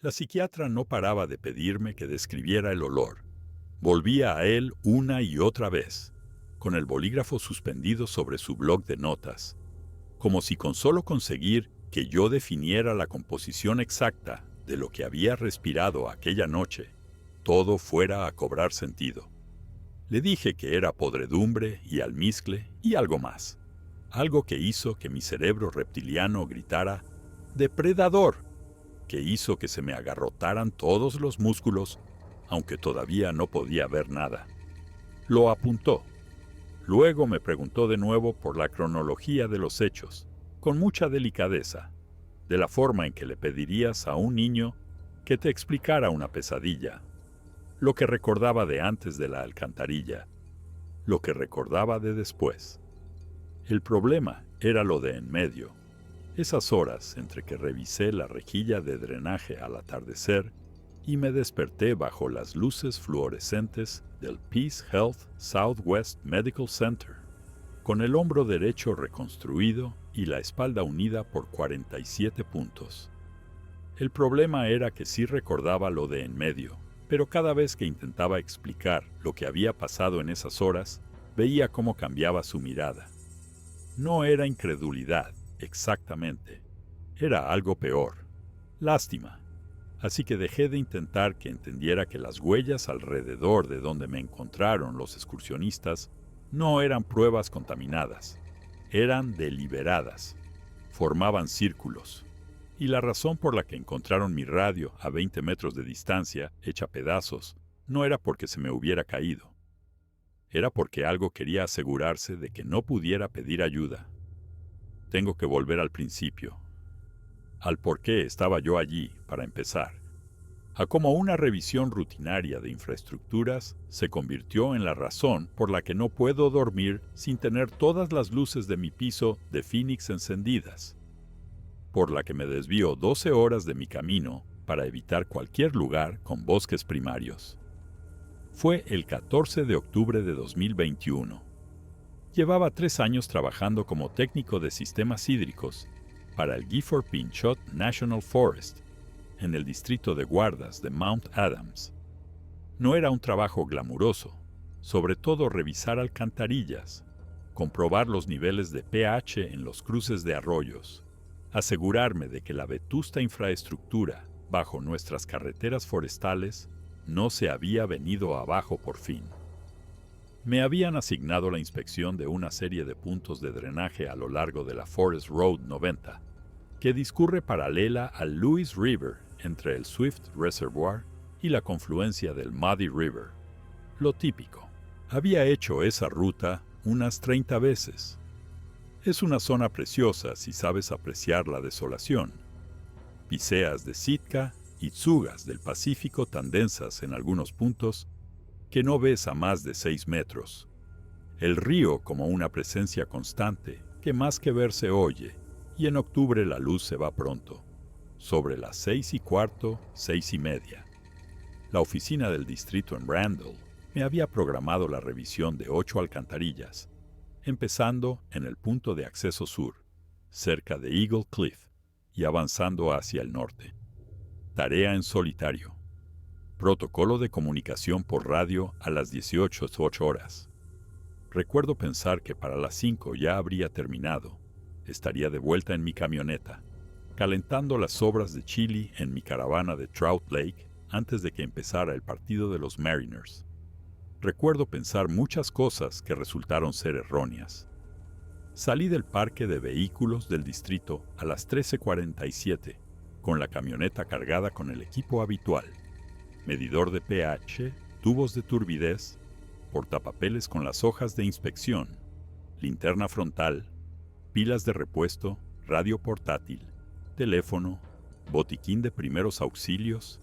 La psiquiatra no paraba de pedirme que describiera el olor. Volvía a él una y otra vez, con el bolígrafo suspendido sobre su bloc de notas, como si con solo conseguir que yo definiera la composición exacta de lo que había respirado aquella noche, todo fuera a cobrar sentido. Le dije que era podredumbre y almizcle y algo más, algo que hizo que mi cerebro reptiliano gritara ¡depredador!, que hizo que se me agarrotaran todos los músculos, aunque todavía no podía ver nada. Lo apuntó. Luego me preguntó de nuevo por la cronología de los hechos, con mucha delicadeza, de la forma en que le pedirías a un niño que te explicara una pesadilla, lo que recordaba de antes de la alcantarilla, lo que recordaba de después. El problema era lo de en medio, esas horas entre que revisé la rejilla de drenaje al atardecer y me desperté bajo las luces fluorescentes del Peace Health Southwest Medical Center, con el hombro derecho reconstruido y la espalda unida por 47 puntos. El problema era que sí recordaba lo de en medio, pero cada vez que intentaba explicar lo que había pasado en esas horas, veía cómo cambiaba su mirada. No era incredulidad, exactamente. Era algo peor. Lástima. Así que dejé de intentar que entendiera que las huellas alrededor de donde me encontraron los excursionistas no eran pruebas contaminadas, eran deliberadas, formaban círculos. Y la razón por la que encontraron mi radio a 20 metros de distancia, hecha pedazos, no era porque se me hubiera caído. Era porque algo quería asegurarse de que no pudiera pedir ayuda. Tengo que volver al principio, al por qué estaba yo allí, para empezar, a cómo una revisión rutinaria de infraestructuras se convirtió en la razón por la que no puedo dormir sin tener todas las luces de mi piso de Phoenix encendidas, por la que me desvío 12 horas de mi camino para evitar cualquier lugar con bosques primarios. Fue el 14 de octubre de 2021. Llevaba 3 años trabajando como técnico de sistemas hídricos para el Gifford-Pinchot National Forest, en el distrito de guardas de Mount Adams. No era un trabajo glamuroso, sobre todo revisar alcantarillas, comprobar los niveles de pH en los cruces de arroyos, asegurarme de que la vetusta infraestructura bajo nuestras carreteras forestales no se había venido abajo por fin. Me habían asignado la inspección de una serie de puntos de drenaje a lo largo de la Forest Road 90, que discurre paralela al Lewis River entre el Swift Reservoir y la confluencia del Muddy River. Lo típico. Había hecho esa ruta unas 30 veces. Es una zona preciosa si sabes apreciar la desolación. Piceas de Sitka y tsugas del Pacífico tan densas en algunos puntos que no ves a más de 6 metros. El río como una presencia constante que más que ver se oye, y en octubre la luz se va pronto, sobre las 6:15, 6:30. La oficina del distrito en Randall me había programado la revisión de 8 alcantarillas, empezando en el punto de acceso sur, cerca de Eagle Cliff, y avanzando hacia el norte. Tarea en solitario. Protocolo de comunicación por radio a las 18:08 horas. Recuerdo pensar que para las 5 ya habría terminado. Estaría de vuelta en mi camioneta, calentando las sobras de chili en mi caravana de Trout Lake antes de que empezara el partido de los Mariners. Recuerdo pensar muchas cosas que resultaron ser erróneas. Salí del parque de vehículos del distrito a las 13:47, con la camioneta cargada con el equipo habitual: medidor de pH, tubos de turbidez, portapapeles con las hojas de inspección, linterna frontal, pilas de repuesto, radio portátil, teléfono, botiquín de primeros auxilios,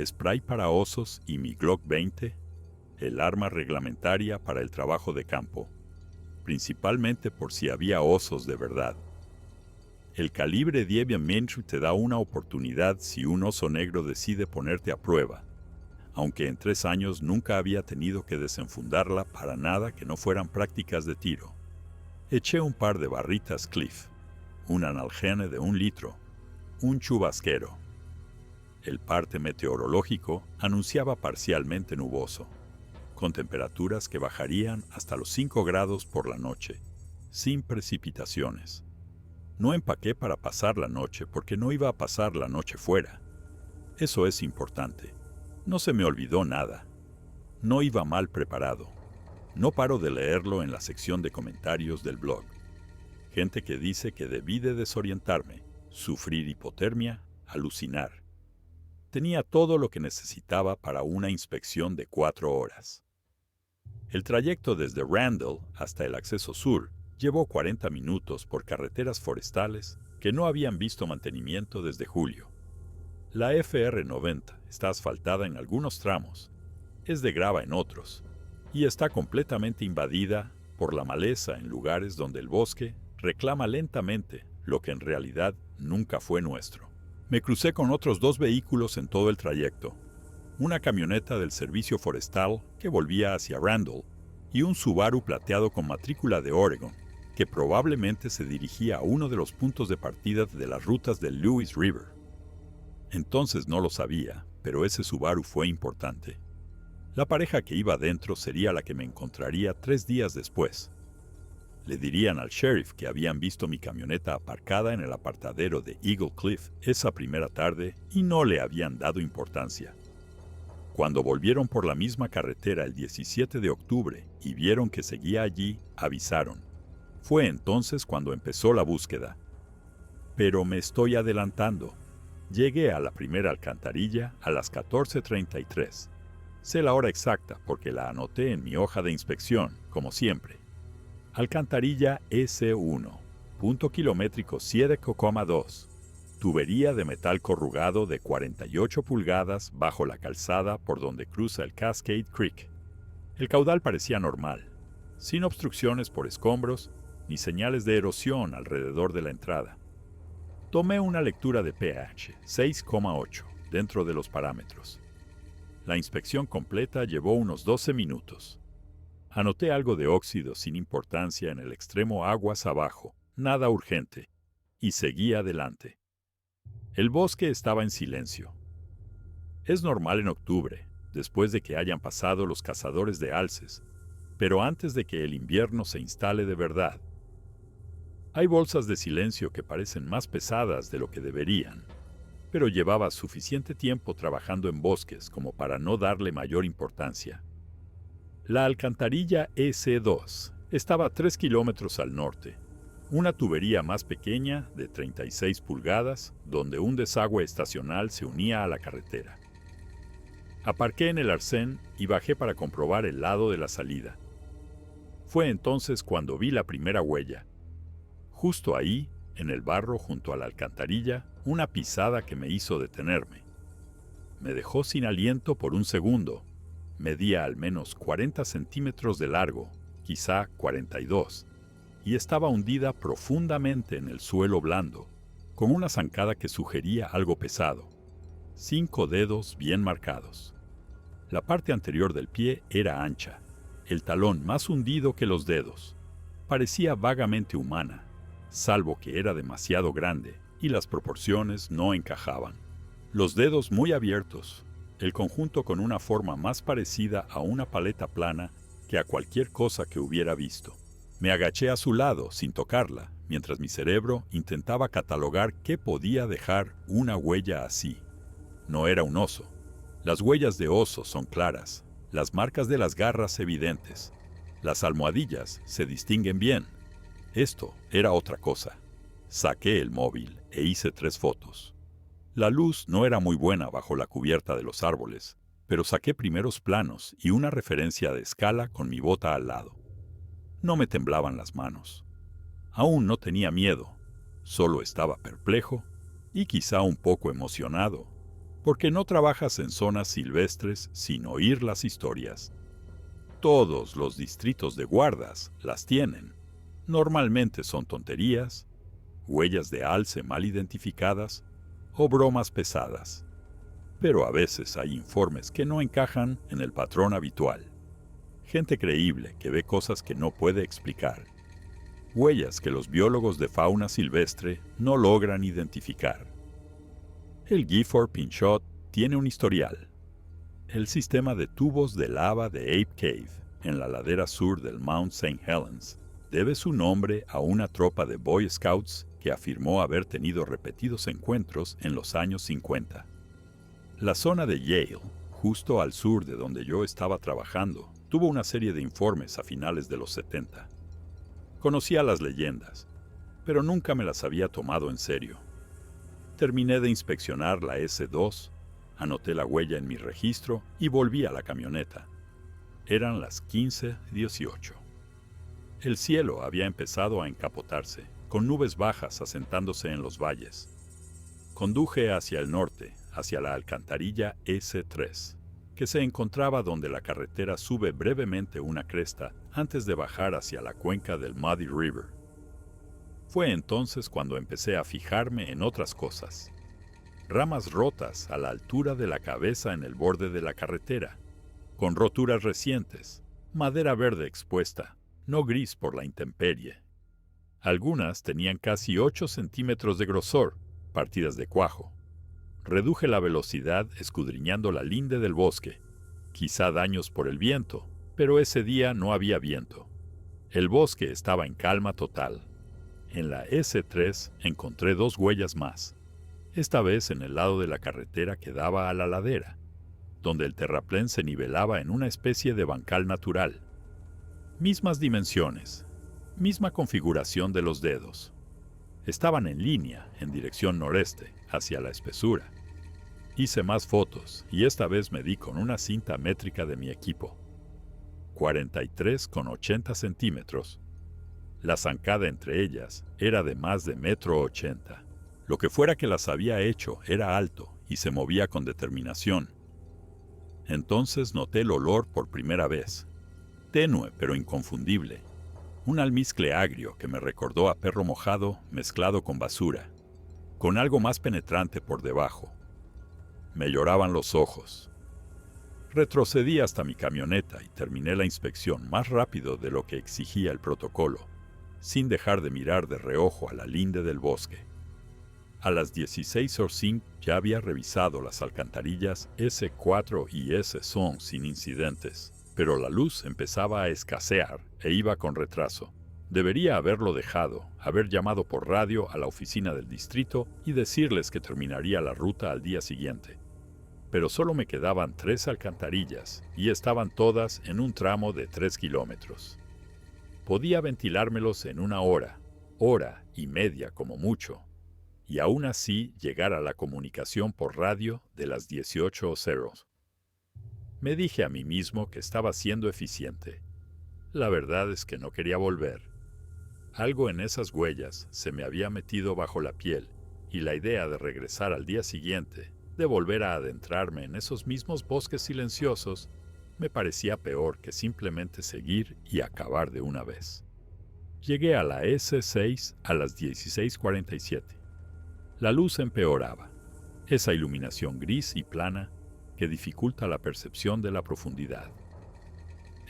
spray para osos y mi Glock 20, el arma reglamentaria para el trabajo de campo, principalmente por si había osos de verdad. El calibre 10mm te da una oportunidad si un oso negro decide ponerte a prueba, aunque en 3 años nunca había tenido que desenfundarla para nada que no fueran prácticas de tiro. Eché un par de barritas Cliff, un analgene de 1 litro, un chubasquero. El parte meteorológico anunciaba parcialmente nuboso, con temperaturas que bajarían hasta los 5 grados por la noche, sin precipitaciones. No empaqué para pasar la noche porque no iba a pasar la noche fuera. Eso es importante. No se me olvidó nada. No iba mal preparado. No paro de leerlo en la sección de comentarios del blog. Gente que dice que debí de desorientarme, sufrir hipotermia, alucinar. Tenía todo lo que necesitaba para una inspección de 4 horas. El trayecto desde Randall hasta el acceso sur llevó 40 minutos por carreteras forestales que no habían visto mantenimiento desde julio. La FR90 está asfaltada en algunos tramos, es de grava en otros, y está completamente invadida por la maleza en lugares donde el bosque reclama lentamente lo que en realidad nunca fue nuestro. Me crucé con otros 2 vehículos en todo el trayecto, una camioneta del servicio forestal que volvía hacia Randall y un Subaru plateado con matrícula de Oregon, que probablemente se dirigía a uno de los puntos de partida de las rutas del Lewis River. Entonces no lo sabía, pero ese Subaru fue importante. La pareja que iba dentro sería la que me encontraría 3 días después. Le dirían al sheriff que habían visto mi camioneta aparcada en el apartadero de Eagle Cliff esa primera tarde y no le habían dado importancia. Cuando volvieron por la misma carretera el 17 de octubre y vieron que seguía allí, avisaron. Fue entonces cuando empezó la búsqueda. Pero me estoy adelantando. Llegué a la primera alcantarilla a las 14:33. Sé la hora exacta porque la anoté en mi hoja de inspección, como siempre. Alcantarilla S1, punto kilométrico 7,2. Tubería de metal corrugado de 48 pulgadas bajo la calzada por donde cruza el Cascade Creek. El caudal parecía normal, sin obstrucciones por escombros ni señales de erosión alrededor de la entrada. Tomé una lectura de pH 6,8 dentro de los parámetros. La inspección completa llevó unos 12 minutos. Anoté algo de óxido sin importancia en el extremo aguas abajo, nada urgente, y seguí adelante. El bosque estaba en silencio. Es normal en octubre, después de que hayan pasado los cazadores de alces, pero antes de que el invierno se instale de verdad. Hay bolsas de silencio que parecen más pesadas de lo que deberían, pero llevaba suficiente tiempo trabajando en bosques como para no darle mayor importancia. La alcantarilla S2 estaba 3 kilómetros al norte, una tubería más pequeña de 36 pulgadas donde un desagüe estacional se unía a la carretera. Aparqué en el arcén y bajé para comprobar el lado de la salida. Fue entonces cuando vi la primera huella. Justo ahí, en el barro junto a la alcantarilla, una pisada que me hizo detenerme. Me dejó sin aliento por un segundo. Medía al menos 40 centímetros de largo, quizá 42, y estaba hundida profundamente en el suelo blando, con una zancada que sugería algo pesado. 5 dedos bien marcados. La parte anterior del pie era ancha, el talón más hundido que los dedos. Parecía vagamente humana, salvo que era demasiado grande y las proporciones no encajaban. Los dedos muy abiertos, el conjunto con una forma más parecida a una paleta plana que a cualquier cosa que hubiera visto. Me agaché a su lado sin tocarla, mientras mi cerebro intentaba catalogar qué podía dejar una huella así. No era un oso. Las huellas de oso son claras, las marcas de las garras evidentes. Las almohadillas se distinguen bien. Esto era otra cosa. Saqué el móvil e hice 3 fotos. La luz no era muy buena bajo la cubierta de los árboles, pero saqué primeros planos y una referencia de escala con mi bota al lado. No me temblaban las manos. Aún no tenía miedo, solo estaba perplejo y quizá un poco emocionado, porque no trabajas en zonas silvestres sin oír las historias. Todos los distritos de guardas las tienen. Normalmente son tonterías, huellas de alce mal identificadas o bromas pesadas. Pero a veces hay informes que no encajan en el patrón habitual. Gente creíble que ve cosas que no puede explicar. Huellas que los biólogos de fauna silvestre no logran identificar. El Gifford Pinchot tiene un historial. El sistema de tubos de lava de Ape Cave, en la ladera sur del Mount St. Helens, debe su nombre a una tropa de Boy Scouts que afirmó haber tenido repetidos encuentros en los años 50. La zona de Yale, justo al sur de donde yo estaba trabajando, tuvo una serie de informes a finales de los 70. Conocía las leyendas, pero nunca me las había tomado en serio. Terminé de inspeccionar la S2, anoté la huella en mi registro y volví a la camioneta. Eran las 15:18. El cielo había empezado a encapotarse, con nubes bajas asentándose en los valles. Conduje hacia el norte, hacia la alcantarilla S3, que se encontraba donde la carretera sube brevemente una cresta antes de bajar hacia la cuenca del Muddy River. Fue entonces cuando empecé a fijarme en otras cosas. Ramas rotas a la altura de la cabeza en el borde de la carretera, con roturas recientes, madera verde expuesta, no gris por la intemperie. Algunas tenían casi 8 centímetros de grosor, partidas de cuajo. Reduje la velocidad escudriñando la linde del bosque, quizá daños por el viento, pero ese día no había viento. El bosque estaba en calma total. En la S3 encontré 2 huellas más, esta vez en el lado de la carretera que daba a la ladera, donde el terraplén se nivelaba en una especie de bancal natural. Mismas dimensiones, misma configuración de los dedos. Estaban en línea, en dirección noreste, hacia la espesura. Hice más fotos y esta vez medí con una cinta métrica de mi equipo. 43,80 centímetros. La zancada entre ellas era de más de 1,80 m. Lo que fuera que las había hecho era alto y se movía con determinación. Entonces noté el olor por primera vez. Tenue pero inconfundible. Un almizcle agrio que me recordó a perro mojado mezclado con basura, con algo más penetrante por debajo. Me lloraban los ojos. Retrocedí hasta mi camioneta y terminé la inspección más rápido de lo que exigía el protocolo, sin dejar de mirar de reojo a la linde del bosque. A las 16:05 ya había revisado las alcantarillas S4 y S sin incidentes, pero la luz empezaba a escasear e iba con retraso. Debería haberlo dejado, haber llamado por radio a la oficina del distrito y decirles que terminaría la ruta al día siguiente. Pero solo me quedaban 3 alcantarillas y estaban todas en un tramo de 3 kilómetros. Podía ventilármelos en 1 hora, hora y media como mucho, y aún así llegar a la comunicación por radio de las 18:00. Me dije a mí mismo que estaba siendo eficiente. La verdad es que no quería volver. Algo en esas huellas se me había metido bajo la piel, y la idea de regresar al día siguiente, de volver a adentrarme en esos mismos bosques silenciosos, me parecía peor que simplemente seguir y acabar de una vez. Llegué a la S6 a las 16:47. La luz empeoraba, esa iluminación gris y plana que dificulta la percepción de la profundidad.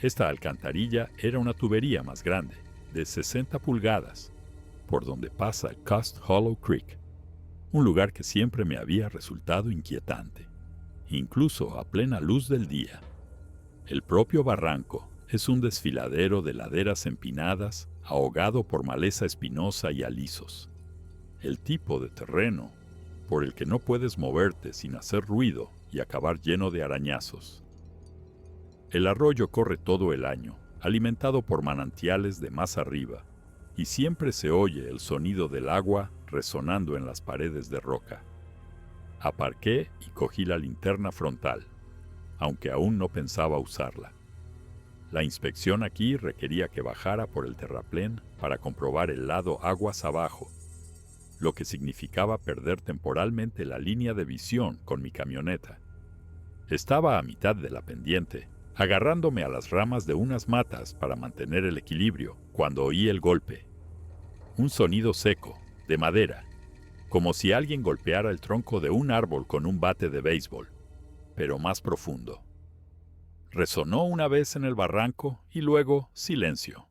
Esta alcantarilla era una tubería más grande, de 60 pulgadas, por donde pasa el Cust Hollow Creek, un lugar que siempre me había resultado inquietante, incluso a plena luz del día. El propio barranco es un desfiladero de laderas empinadas, ahogado por maleza espinosa y alisos. El tipo de terreno por el que no puedes moverte sin hacer ruido y acabar lleno de arañazos. El arroyo corre todo el año, alimentado por manantiales de más arriba, y siempre se oye el sonido del agua resonando en las paredes de roca. Aparqué y cogí la linterna frontal, aunque aún no pensaba usarla. La inspección aquí requería que bajara por el terraplén para comprobar el lado aguas abajo, lo que significaba perder temporalmente la línea de visión con mi camioneta. Estaba a mitad de la pendiente, agarrándome a las ramas de unas matas para mantener el equilibrio, cuando oí el golpe. Un sonido seco, de madera, como si alguien golpeara el tronco de un árbol con un bate de béisbol, pero más profundo. Resonó una vez en el barranco y luego silencio.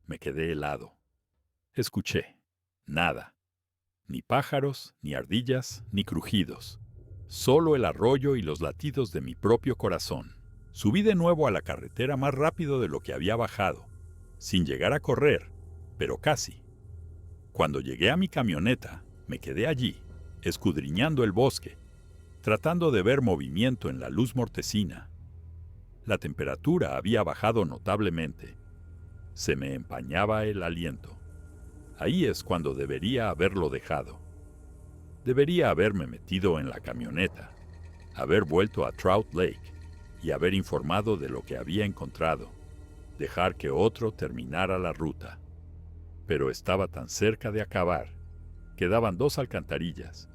Me quedé helado. Escuché. Nada. Ni pájaros, ni ardillas, ni crujidos. solo el arroyo y los latidos de mi propio corazón. Subí de nuevo a la carretera más rápido de lo que había bajado, sin llegar a correr, pero casi. Cuando llegué a mi camioneta, me quedé allí, escudriñando el bosque, tratando de ver movimiento en la luz mortecina. La temperatura había bajado notablemente. Se me empañaba el aliento. Ahí es cuando debería haberlo dejado. Debería haberme metido en la camioneta, haber vuelto a Trout Lake y haber informado de lo que había encontrado, dejar que otro terminara la ruta. Pero estaba tan cerca de acabar. Quedaban 2 alcantarillas,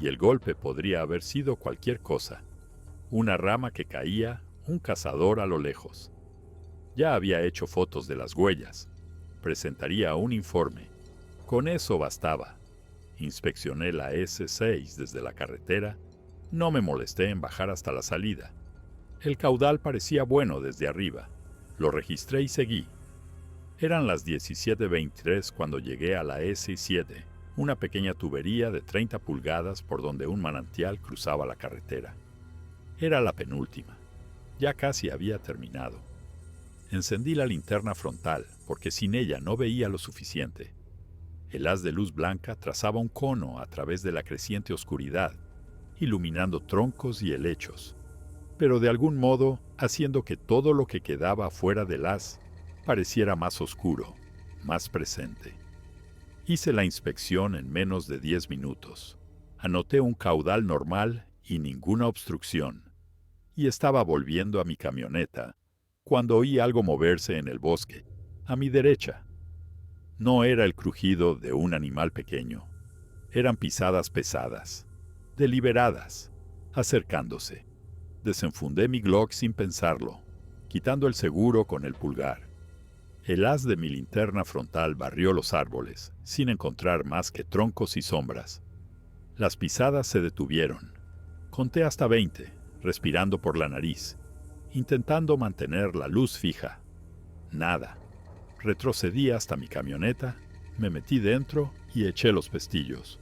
y el golpe podría haber sido cualquier cosa. Una rama que caía, un cazador a lo lejos. Ya había hecho fotos de las huellas. Presentaría un informe. Con eso bastaba. Inspeccioné la S6 desde la carretera. No me molesté en bajar hasta la salida. El caudal parecía bueno desde arriba. Lo registré y seguí. Eran las 17:23 cuando llegué a la S7, una pequeña tubería de 30 pulgadas por donde un manantial cruzaba la carretera. Era la penúltima. Ya casi había terminado. Encendí la linterna frontal, porque sin ella no veía lo suficiente. El haz de luz blanca trazaba un cono a través de la creciente oscuridad, iluminando troncos y helechos, pero de algún modo haciendo que todo lo que quedaba fuera del haz pareciera más oscuro, más presente. Hice la inspección en menos de 10 minutos. Anoté un caudal normal y ninguna obstrucción, y estaba volviendo a mi camioneta cuando oí algo moverse en el bosque, a mi derecha. No era el crujido de un animal pequeño. Eran pisadas pesadas, deliberadas, acercándose. Desenfundé mi Glock sin pensarlo, quitando el seguro con el pulgar. El haz de mi linterna frontal barrió los árboles, sin encontrar más que troncos y sombras. Las pisadas se detuvieron. Conté hasta 20, respirando por la nariz, intentando mantener la luz fija. Nada. Retrocedí hasta mi camioneta, me metí dentro y eché los pestillos.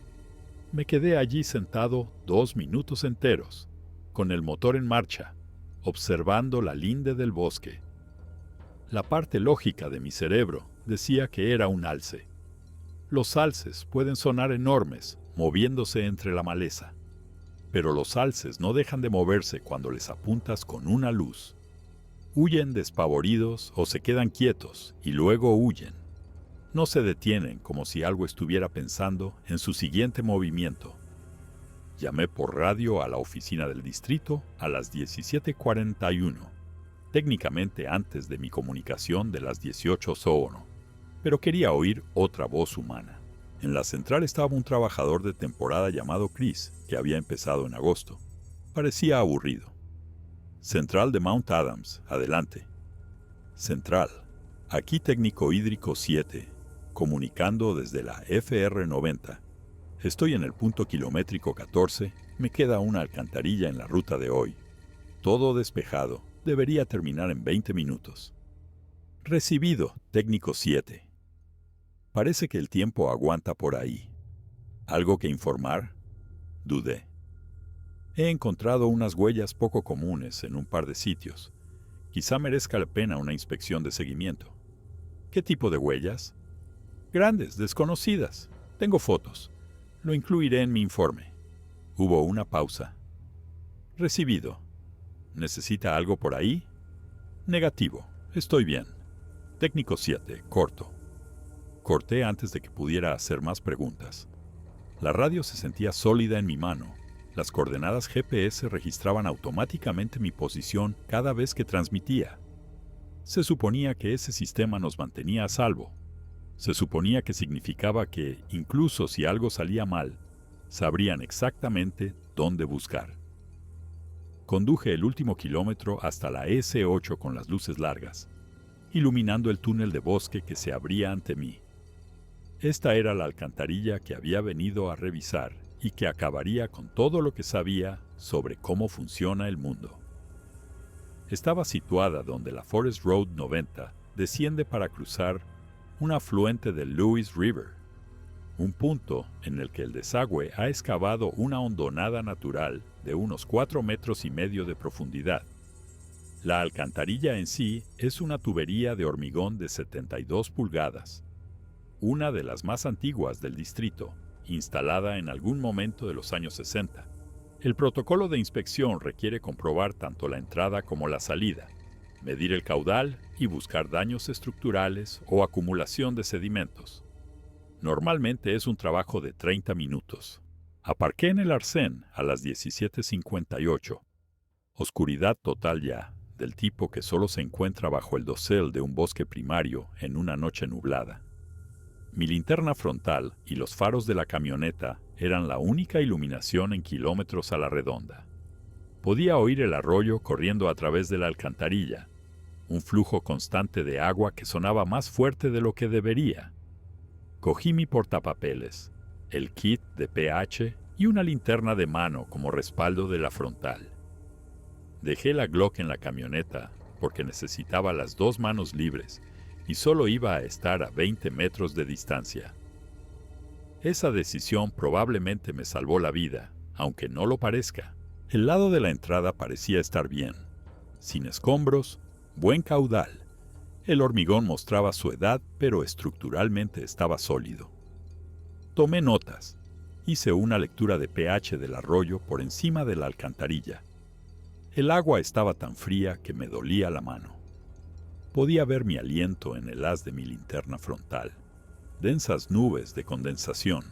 Me quedé allí sentado 2 minutos enteros, con el motor en marcha, observando la linde del bosque. La parte lógica de mi cerebro decía que era un alce. Los alces pueden sonar enormes, moviéndose entre la maleza, pero los alces no dejan de moverse cuando les apuntas con una luz. Huyen despavoridos o se quedan quietos y luego huyen. No se detienen como si algo estuviera pensando en su siguiente movimiento. Llamé por radio a la oficina del distrito a las 17:41, técnicamente antes de mi comunicación de las 18 Sono, pero quería oír otra voz humana. En la central estaba un trabajador de temporada llamado Chris, que había empezado en agosto. Parecía aburrido. Central de Mount Adams, adelante. Central, aquí técnico hídrico 7, comunicando desde la FR90. Estoy en el punto kilométrico 14, me queda una alcantarilla en la ruta de hoy. Todo despejado, debería terminar en 20 minutos. Recibido, técnico 7. Parece que el tiempo aguanta por ahí. ¿Algo que informar? Dudé. He encontrado unas huellas poco comunes en un par de sitios. Quizá merezca la pena una inspección de seguimiento. ¿Qué tipo de huellas? Grandes, desconocidas. Tengo fotos. Lo incluiré en mi informe. Hubo una pausa. Recibido. ¿Necesita algo por ahí? Negativo. Estoy bien. Técnico 7. Corto. Corté antes de que pudiera hacer más preguntas. La radio se sentía sólida en mi mano. Las coordenadas GPS registraban automáticamente mi posición cada vez que transmitía. Se suponía que ese sistema nos mantenía a salvo. Se suponía que significaba que, incluso si algo salía mal, sabrían exactamente dónde buscar. Conduje el último kilómetro hasta la S8 con las luces largas, iluminando el túnel de bosque que se abría ante mí. Esta era la alcantarilla que había venido a revisar y que acabaría con todo lo que sabía sobre cómo funciona el mundo. Estaba situada donde la Forest Road 90 desciende para cruzar un afluente del Lewis River, un punto en el que el desagüe ha excavado una hondonada natural de unos 4,5 metros de profundidad. La alcantarilla en sí es una tubería de hormigón de 72 pulgadas, una de las más antiguas del distrito, instalada en algún momento de los años 60. El protocolo de inspección requiere comprobar tanto la entrada como la salida, medir el caudal y buscar daños estructurales o acumulación de sedimentos. Normalmente es un trabajo de 30 minutos. Aparqué en el arcén a las 17:58. Oscuridad total ya, del tipo que solo se encuentra bajo el dosel de un bosque primario en una noche nublada. Mi linterna frontal y los faros de la camioneta eran la única iluminación en kilómetros a la redonda. Podía oír el arroyo corriendo a través de la alcantarilla, un flujo constante de agua que sonaba más fuerte de lo que debería. Cogí mi portapapeles, el kit de pH y una linterna de mano como respaldo de la frontal. Dejé la Glock en la camioneta porque necesitaba las 2 manos libres y solo iba a estar a 20 metros de distancia. Esa decisión probablemente me salvó la vida, aunque no lo parezca. El lado de la entrada parecía estar bien, sin escombros, buen caudal. El hormigón mostraba su edad, pero estructuralmente estaba sólido. Tomé notas. Hice una lectura de pH del arroyo por encima de la alcantarilla. El agua estaba tan fría que me dolía la mano. Podía ver mi aliento en el haz de mi linterna frontal. Densas nubes de condensación.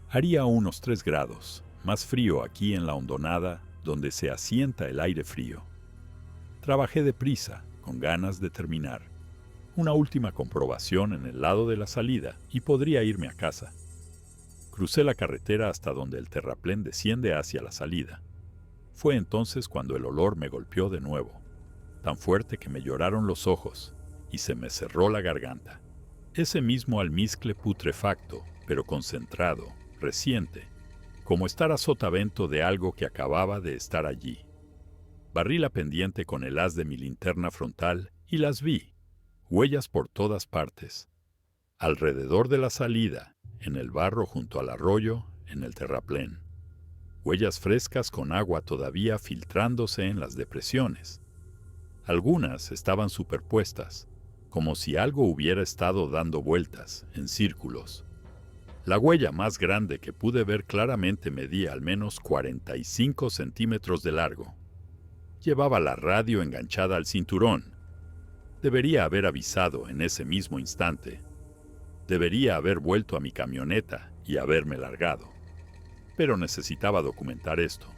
Haría unos 3 grados, más frío aquí en la hondonada, donde se asienta el aire frío. Trabajé deprisa, con ganas de terminar. Una última comprobación en el lado de la salida y podría irme a casa. Crucé la carretera hasta donde el terraplén desciende hacia la salida. Fue entonces cuando el olor me golpeó de nuevo, tan fuerte que me lloraron los ojos y se me cerró la garganta. Ese mismo almizcle putrefacto, pero concentrado, reciente, como estar a sotavento de algo que acababa de estar allí. Barrí la pendiente con el haz de mi linterna frontal y las vi, huellas por todas partes. Alrededor de la salida, en el barro junto al arroyo, en el terraplén. Huellas frescas con agua todavía filtrándose en las depresiones. Algunas estaban superpuestas, como si algo hubiera estado dando vueltas, en círculos. La huella más grande que pude ver claramente medía al menos 45 centímetros de largo. Llevaba la radio enganchada al cinturón. Debería haber avisado en ese mismo instante. Debería haber vuelto a mi camioneta y haberme largado. Pero necesitaba documentar esto.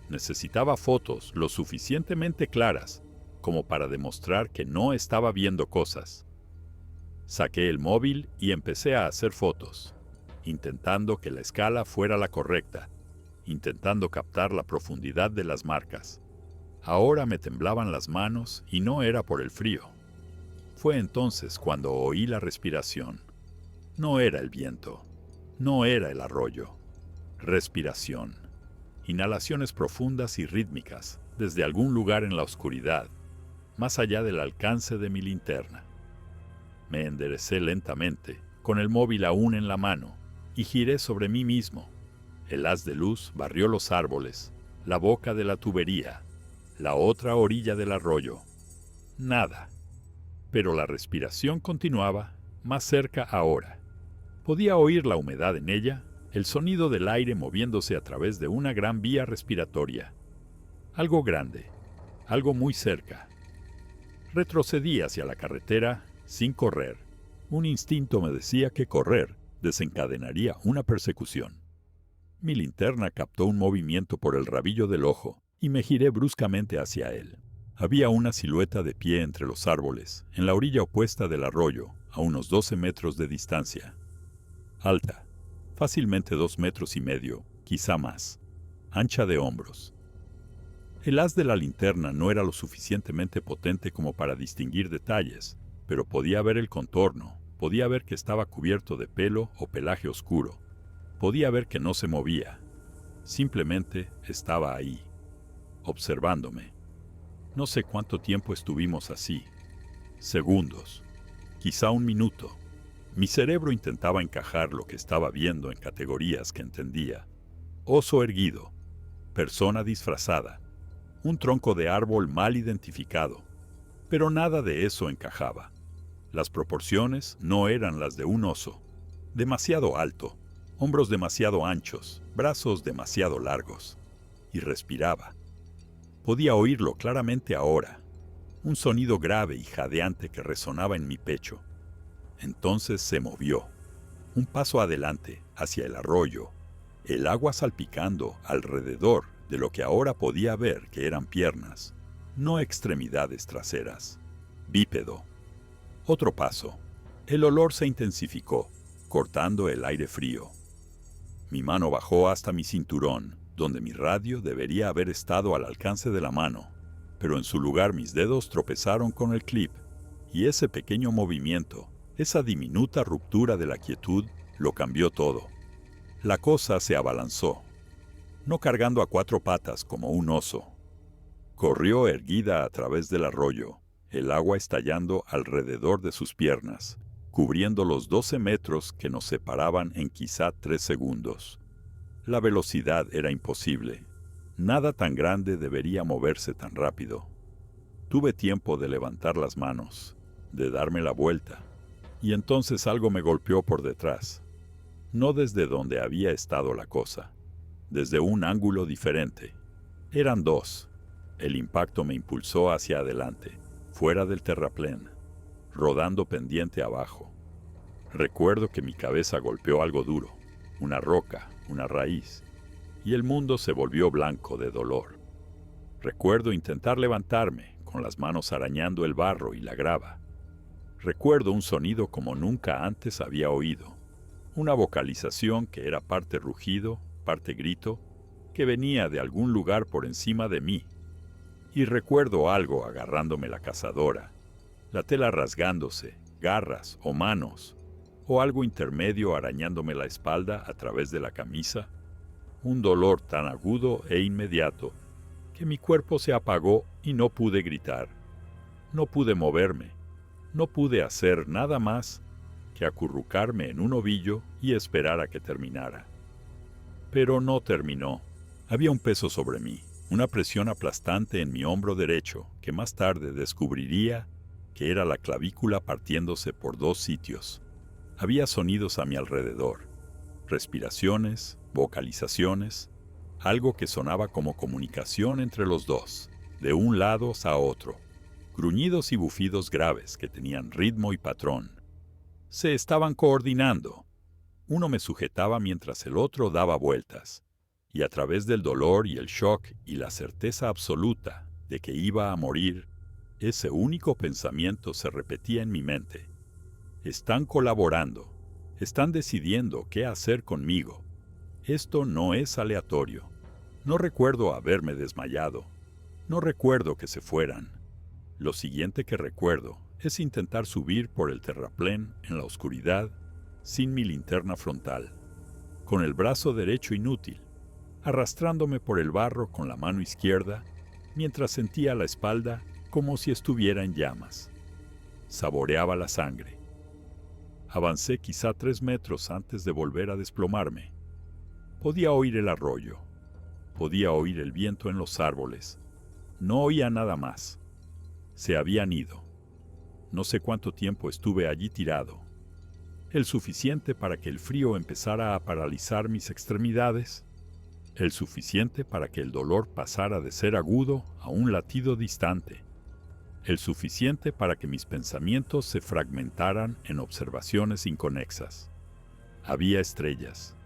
Necesitaba fotos lo suficientemente claras como para demostrar que no estaba viendo cosas. Saqué el móvil y empecé a hacer fotos, intentando que la escala fuera la correcta, intentando captar la profundidad de las marcas. Ahora me temblaban las manos y no era por el frío. Fue entonces cuando oí la respiración. No era el viento, no era el arroyo. Respiración. Inhalaciones profundas y rítmicas desde algún lugar en la oscuridad, más allá del alcance de mi linterna. Me enderecé lentamente, con el móvil aún en la mano, y giré sobre mí mismo. El haz de luz barrió los árboles, la boca de la tubería, la otra orilla del arroyo. Nada. Pero la respiración continuaba, más cerca ahora. Podía oír la humedad en ella, el sonido del aire moviéndose a través de una gran vía respiratoria. Algo grande, algo muy cerca. Retrocedí hacia la carretera sin correr. Un instinto me decía que correr desencadenaría una persecución. Mi linterna captó un movimiento por el rabillo del ojo y me giré bruscamente hacia él. Había una silueta de pie entre los árboles, en la orilla opuesta del arroyo, a unos 12 metros de distancia. Alta, fácilmente 2,5 metros, quizá más, ancha de hombros. El haz de la linterna no era lo suficientemente potente como para distinguir detalles, pero podía ver el contorno, podía ver que estaba cubierto de pelo o pelaje oscuro, podía ver que no se movía, simplemente estaba ahí, observándome. No sé cuánto tiempo estuvimos así, segundos, quizá 1 minuto. Mi cerebro intentaba encajar lo que estaba viendo en categorías que entendía. Oso erguido, persona disfrazada, un tronco de árbol mal identificado. Pero nada de eso encajaba. Las proporciones no eran las de un oso. Demasiado alto, hombros demasiado anchos, brazos demasiado largos. Y respiraba. Podía oírlo claramente ahora, un sonido grave y jadeante que resonaba en mi pecho. Entonces se movió, un paso adelante, hacia el arroyo, el agua salpicando alrededor de lo que ahora podía ver que eran piernas, no extremidades traseras. Bípedo. Otro paso. El olor se intensificó, cortando el aire frío. Mi mano bajó hasta mi cinturón, donde mi radio debería haber estado al alcance de la mano, pero en su lugar mis dedos tropezaron con el clip, y ese pequeño movimiento, esa diminuta ruptura de la quietud, lo cambió todo. La cosa se abalanzó, no cargando a cuatro patas como un oso. Corrió erguida a través del arroyo, el agua estallando alrededor de sus piernas, cubriendo los 12 metros que nos separaban en quizá 3 segundos. La velocidad era imposible. Nada tan grande debería moverse tan rápido. Tuve tiempo de levantar las manos, de darme la vuelta, y entonces algo me golpeó por detrás. No desde donde había estado la cosa, desde un ángulo diferente. Eran dos. El impacto me impulsó hacia adelante, fuera del terraplén, rodando pendiente abajo. Recuerdo que mi cabeza golpeó algo duro, una roca, una raíz, y el mundo se volvió blanco de dolor. Recuerdo intentar levantarme, con las manos arañando el barro y la grava. Recuerdo un sonido como nunca antes había oído, una vocalización que era parte rugido, parte grito, que venía de algún lugar por encima de mí. Y recuerdo algo agarrándome la cazadora, la tela rasgándose, garras o manos, o algo intermedio arañándome la espalda a través de la camisa, un dolor tan agudo e inmediato que mi cuerpo se apagó y no pude gritar. No pude moverme, no pude hacer nada más que acurrucarme en un ovillo y esperar a que terminara. Pero no terminó. Había un peso sobre mí, una presión aplastante en mi hombro derecho que más tarde descubriría que era la clavícula partiéndose por 2 sitios. Había sonidos a mi alrededor, respiraciones, vocalizaciones, algo que sonaba como comunicación entre los dos, de un lado a otro, gruñidos y bufidos graves que tenían ritmo y patrón. Se estaban coordinando. Uno me sujetaba mientras el otro daba vueltas, y a través del dolor y el shock y la certeza absoluta de que iba a morir, ese único pensamiento se repetía en mi mente. Están colaborando, están decidiendo qué hacer conmigo. Esto no es aleatorio. No recuerdo haberme desmayado. No recuerdo que se fueran. Lo siguiente que recuerdo es intentar subir por el terraplén en la oscuridad sin mi linterna frontal, con el brazo derecho inútil, arrastrándome por el barro con la mano izquierda, mientras sentía la espalda como si estuviera en llamas. Saboreaba la sangre. Avancé quizá 3 metros antes de volver a desplomarme. Podía oír el arroyo. Podía oír el viento en los árboles. No oía nada más. Se habían ido. No sé cuánto tiempo estuve allí tirado. El suficiente para que el frío empezara a paralizar mis extremidades. El suficiente para que el dolor pasara de ser agudo a un latido distante. El suficiente para que mis pensamientos se fragmentaran en observaciones inconexas. Había estrellas.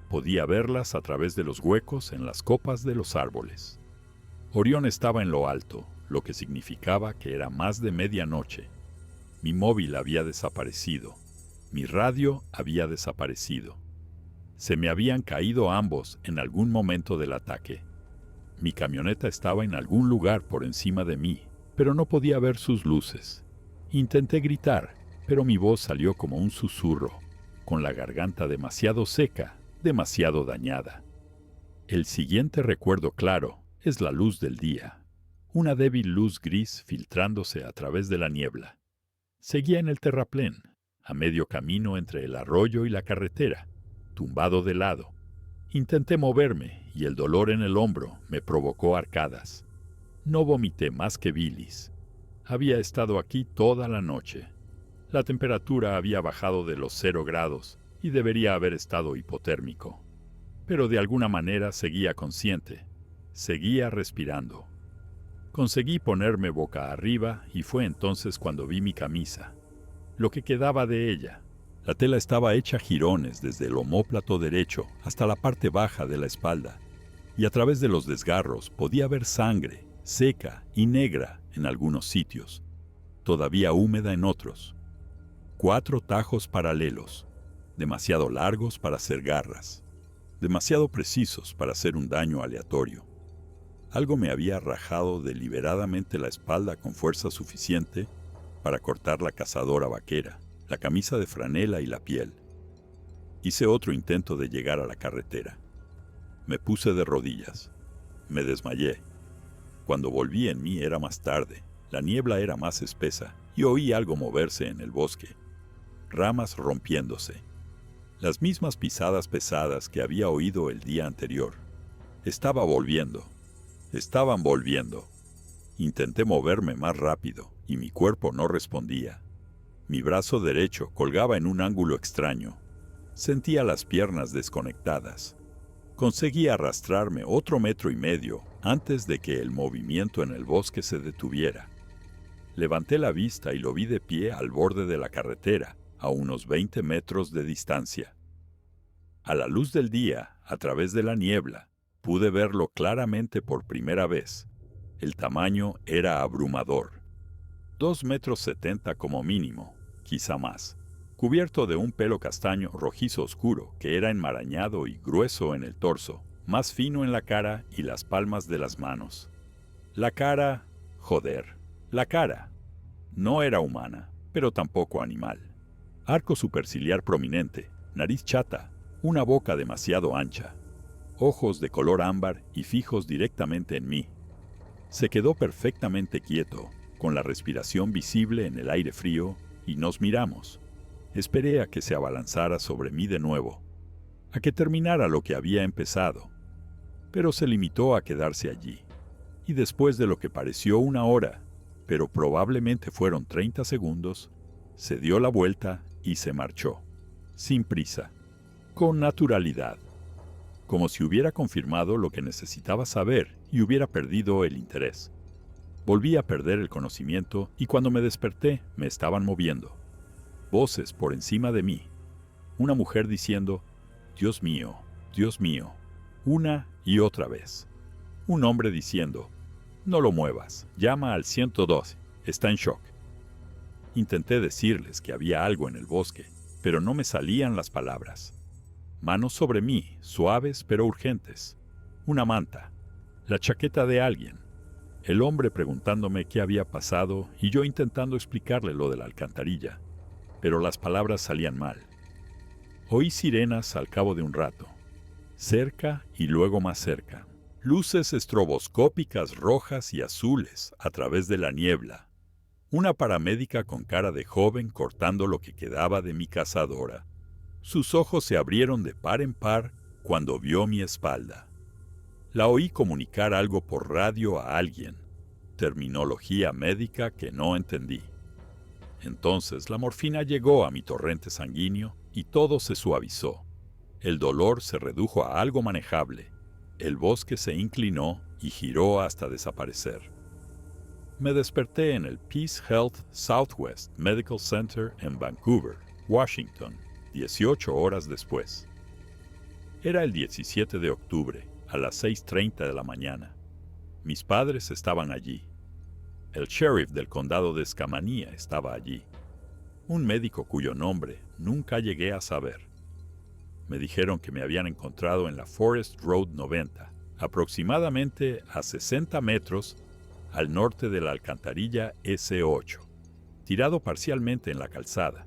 Podía verlas a través de los huecos en las copas de los árboles. Orión estaba en lo alto, lo que significaba que era más de medianoche. Mi móvil había desaparecido. Mi radio había desaparecido. Se me habían caído ambos en algún momento del ataque. Mi camioneta estaba en algún lugar por encima de mí, pero no podía ver sus luces. Intenté gritar, pero mi voz salió como un susurro, con la garganta demasiado seca, demasiado dañada. El siguiente recuerdo claro es la luz del día, una débil luz gris filtrándose a través de la niebla. Seguía en el terraplén, a medio camino entre el arroyo y la carretera, tumbado de lado, Intenté moverme y el dolor en el hombro me provocó arcadas. No vomité más que bilis. Había estado aquí toda la noche. La temperatura había bajado de los 0 grados y debería haber estado hipotérmico. Pero de alguna manera seguía consciente. Seguía respirando. Conseguí ponerme boca arriba y fue entonces cuando vi mi camisa. Lo que quedaba de ella. La tela estaba hecha jirones desde el omóplato derecho hasta la parte baja de la espalda, y a través de los desgarros podía ver sangre, seca y negra en algunos sitios, todavía húmeda en otros. 4 tajos paralelos, demasiado largos para ser garras, demasiado precisos para hacer un daño aleatorio. Algo me había rajado deliberadamente la espalda con fuerza suficiente para cortar la cazadora vaquera, la camisa de franela y la piel. Hice otro intento de llegar a la carretera. Me puse de rodillas. Me desmayé. Cuando volví en mí era más tarde. La niebla era más espesa y oí algo moverse en el bosque. Ramas rompiéndose. Las mismas pisadas pesadas que había oído el día anterior. Estaba volviendo. Estaban volviendo. Intenté moverme más rápido y mi cuerpo no respondía. Mi brazo derecho colgaba en un ángulo extraño. Sentía las piernas desconectadas. Conseguí arrastrarme otro 1,5 metros antes de que el movimiento en el bosque se detuviera. Levanté la vista y lo vi de pie al borde de la carretera, a unos 20 metros de distancia. A la luz del día, a través de la niebla, pude verlo claramente por primera vez. El tamaño era abrumador. 2,70 metros como mínimo, quizá más, cubierto de un pelo castaño rojizo oscuro que era enmarañado y grueso en el torso, más fino en la cara y las palmas de las manos. La cara, la cara. No era humana, pero tampoco animal. Arco superciliar prominente, nariz chata, una boca demasiado ancha, ojos de color ámbar y fijos directamente en mí. Se quedó perfectamente quieto, con la respiración visible en el aire frío, y nos miramos. Esperé a que se abalanzara sobre mí de nuevo, a que terminara lo que había empezado, pero se limitó a quedarse allí. Y después de lo que pareció 1 hora, pero probablemente fueron 30 segundos, se dio la vuelta y se marchó, sin prisa, con naturalidad, como si hubiera confirmado lo que necesitaba saber y hubiera perdido el interés. Volví a perder el conocimiento y cuando me desperté me estaban moviendo. Voces por encima de mí. Una mujer diciendo, Dios mío, una y otra vez. Un hombre diciendo, no lo muevas, llama al 112, está en shock. Intenté decirles que había algo en el bosque, pero no me salían las palabras. Manos sobre mí, suaves pero urgentes. Una manta, la chaqueta de alguien. El hombre preguntándome qué había pasado y yo intentando explicarle lo de la alcantarilla, pero las palabras salían mal. Oí sirenas al cabo de un rato, cerca y luego más cerca. Luces estroboscópicas rojas y azules a través de la niebla. Una paramédica con cara de joven cortando lo que quedaba de mi cazadora. Sus ojos se abrieron de par en par cuando vio mi espalda. La oí comunicar algo por radio a alguien, terminología médica que no entendí. Entonces la morfina llegó a mi torrente sanguíneo y todo se suavizó. El dolor se redujo a algo manejable. El bosque se inclinó y giró hasta desaparecer. Me desperté en el Peace Health Southwest Medical Center en Vancouver, Washington, 18 horas después. Era el 17 de octubre, a las 6:30 de la mañana. Mis padres estaban allí. El sheriff del condado de Escamanía estaba allí. Un médico cuyo nombre nunca llegué a saber. Me dijeron que me habían encontrado en la Forest Road 90, aproximadamente a 60 metros al norte de la alcantarilla S8, tirado parcialmente en la calzada.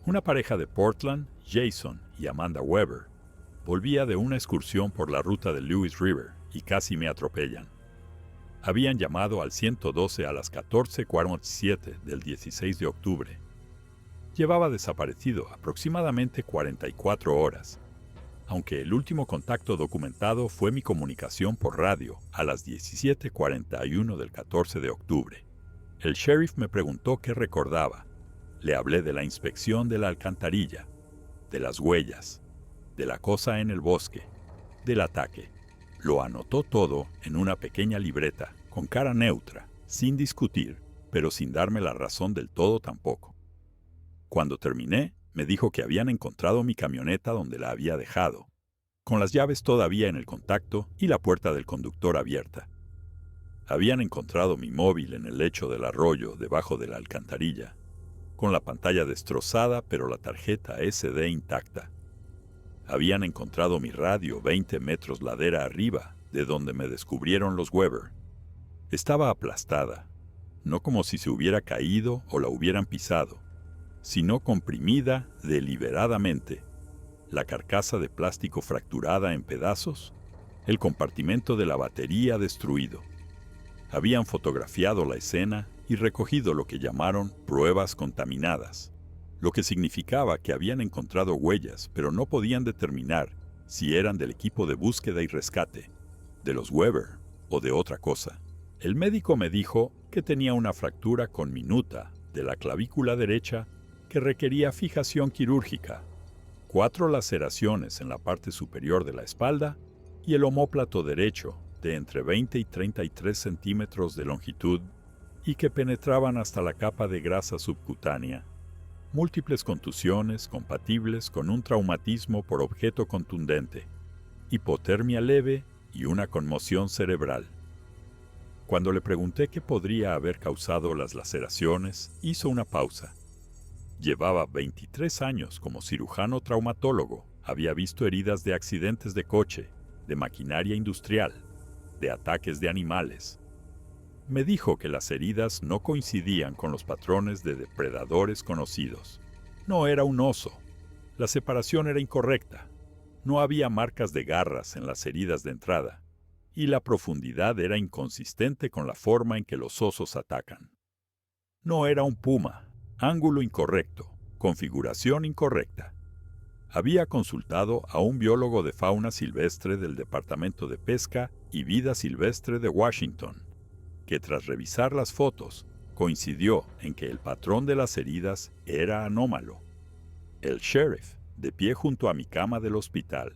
Una pareja de Portland, Jason y Amanda Weber, volvía de una excursión por la ruta de Lewis River y casi me atropellan. Habían llamado al 112 a las 14:47 del 16 de octubre. Llevaba desaparecido aproximadamente 44 horas. aunque el último contacto documentado fue mi comunicación por radio a las 17:41 del 14 de octubre. El sheriff me preguntó qué recordaba. Le hablé de la inspección de la alcantarilla, de las huellas, de la cosa en el bosque, del ataque. Lo anotó todo en una pequeña libreta, con cara neutra, sin discutir, pero sin darme la razón del todo tampoco. Cuando terminé, me dijo que habían encontrado mi camioneta donde la había dejado, con las llaves todavía en el contacto y la puerta del conductor abierta. Habían encontrado mi móvil en el lecho del arroyo debajo de la alcantarilla, con la pantalla destrozada pero la tarjeta SD intacta. Habían encontrado mi radio 20 metros ladera arriba de donde me descubrieron los Weber. Estaba aplastada, no como si se hubiera caído o la hubieran pisado, sino comprimida deliberadamente. La carcasa de plástico fracturada en pedazos, el compartimento de la batería destruido. Habían fotografiado la escena y recogido lo que llamaron pruebas contaminadas, lo que significaba que habían encontrado huellas, pero no podían determinar si eran del equipo de búsqueda y rescate, de los Weber o de otra cosa. El médico me dijo que tenía una fractura conminuta de la clavícula derecha que requería fijación quirúrgica, 4 laceraciones en la parte superior de la espalda y el omóplato derecho de entre 20 y 33 centímetros de longitud y que penetraban hasta la capa de grasa subcutánea. Múltiples contusiones compatibles con un traumatismo por objeto contundente, hipotermia leve y una conmoción cerebral. Cuando le pregunté qué podría haber causado las laceraciones, hizo una pausa. Llevaba 23 años como cirujano traumatólogo. Había visto heridas de accidentes de coche, de maquinaria industrial, de ataques de animales. Me dijo que las heridas no coincidían con los patrones de depredadores conocidos. No era un oso. La separación era incorrecta. No había marcas de garras en las heridas de entrada, y la profundidad era inconsistente con la forma en que los osos atacan. No era un puma. Ángulo incorrecto, configuración incorrecta. Había consultado a un biólogo de fauna silvestre del Departamento de Pesca y Vida Silvestre de Washington, que tras revisar las fotos, coincidió en que el patrón de las heridas era anómalo. El sheriff, de pie junto a mi cama del hospital,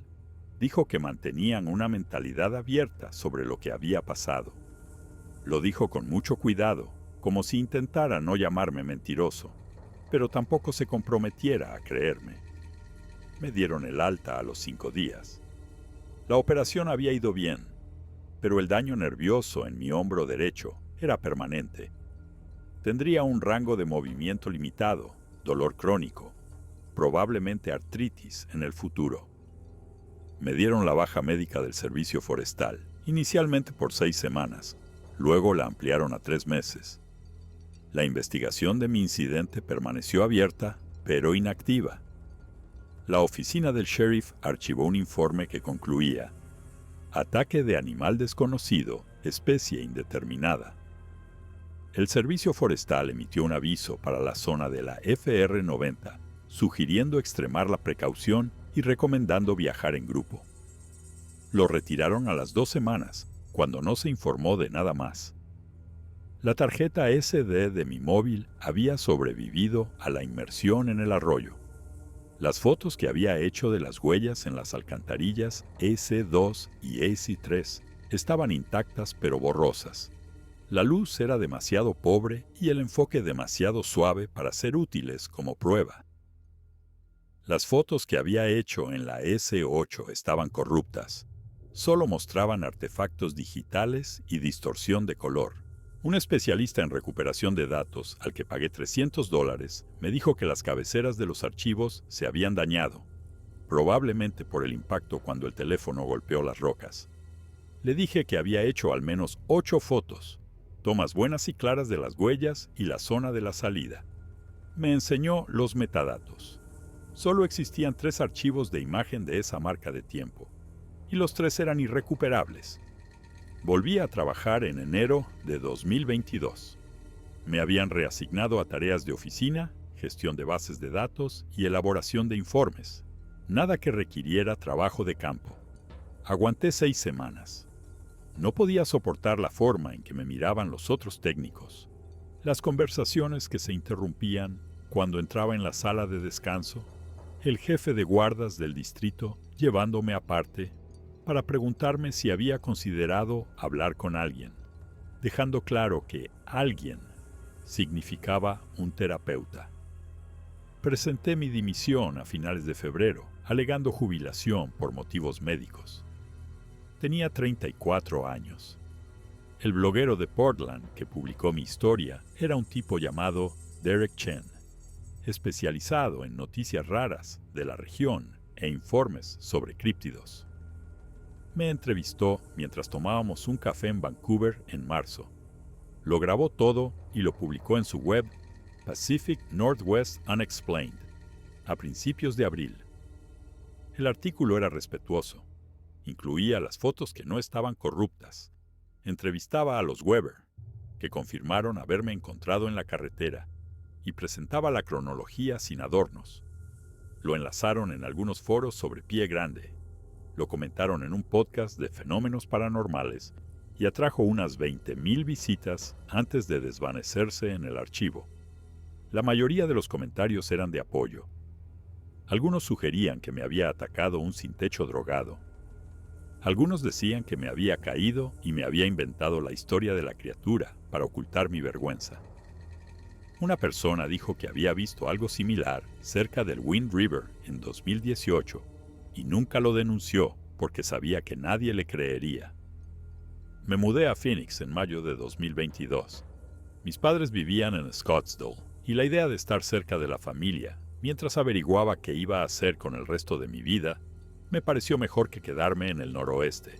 dijo que mantenían una mentalidad abierta sobre lo que había pasado. Lo dijo con mucho cuidado, como si intentara no llamarme mentiroso, pero tampoco se comprometiera a creerme. Me dieron el alta a los 5 días. La operación había ido bien, pero el daño nervioso en mi hombro derecho era permanente. Tendría un rango de movimiento limitado, dolor crónico, probablemente artritis en el futuro. Me dieron la baja médica del servicio forestal, inicialmente por 6 semanas, luego la ampliaron a 3 meses. La investigación de mi incidente permaneció abierta, pero inactiva. La oficina del sheriff archivó un informe que concluía: ataque de animal desconocido, especie indeterminada. El servicio forestal emitió un aviso para la zona de la FR90, sugiriendo extremar la precaución y recomendando viajar en grupo. Lo retiraron a las 2 semanas, cuando no se informó de nada más. La tarjeta SD de mi móvil había sobrevivido a la inmersión en el arroyo. Las fotos que había hecho de las huellas en las alcantarillas EC2 y EC3 estaban intactas pero borrosas. La luz era demasiado pobre y el enfoque demasiado suave para ser útiles como prueba. Las fotos que había hecho en la EC8 estaban corruptas. Solo mostraban artefactos digitales y distorsión de color. Un especialista en recuperación de datos, al que pagué $300, me dijo que las cabeceras de los archivos se habían dañado, probablemente por el impacto cuando el teléfono golpeó las rocas. Le dije que había hecho al menos 8 fotos, tomas buenas y claras de las huellas y la zona de la salida. Me enseñó los metadatos. Solo existían 3 archivos de imagen de esa marca de tiempo, y los 3 eran irrecuperables. Volví a trabajar en enero de 2022. Me habían reasignado a tareas de oficina, gestión de bases de datos y elaboración de informes. Nada que requiriera trabajo de campo. Aguanté 6 semanas. No podía soportar la forma en que me miraban los otros técnicos. Las conversaciones que se interrumpían cuando entraba en la sala de descanso, el jefe de guardas del distrito llevándome aparte para preguntarme si había considerado hablar con alguien, dejando claro que alguien significaba un terapeuta. Presenté mi dimisión a finales de febrero, alegando jubilación por motivos médicos. Tenía 34 años. El bloguero de Portland que publicó mi historia era un tipo llamado Derek Chen, especializado en noticias raras de la región e informes sobre críptidos. Me entrevistó mientras tomábamos un café en Vancouver en marzo. Lo grabó todo y lo publicó en su web Pacific Northwest Unexplained, a principios de abril. El artículo era respetuoso. Incluía las fotos que no estaban corruptas. Entrevistaba a los Weber, que confirmaron haberme encontrado en la carretera, y presentaba la cronología sin adornos. Lo enlazaron en algunos foros sobre pie grande. Lo comentaron en un podcast de fenómenos paranormales y atrajo unas 20,000 visitas antes de desvanecerse en el archivo. La mayoría de los comentarios eran de apoyo. Algunos sugerían que me había atacado un sin techo drogado. Algunos decían que me había caído y me había inventado la historia de la criatura para ocultar mi vergüenza. Una persona dijo que había visto algo similar cerca del Wind River en 2018 y nunca lo denunció porque sabía que nadie le creería. Me mudé a Phoenix en mayo de 2022. Mis padres vivían en Scottsdale y la idea de estar cerca de la familia, mientras averiguaba qué iba a hacer con el resto de mi vida, me pareció mejor que quedarme en el noroeste,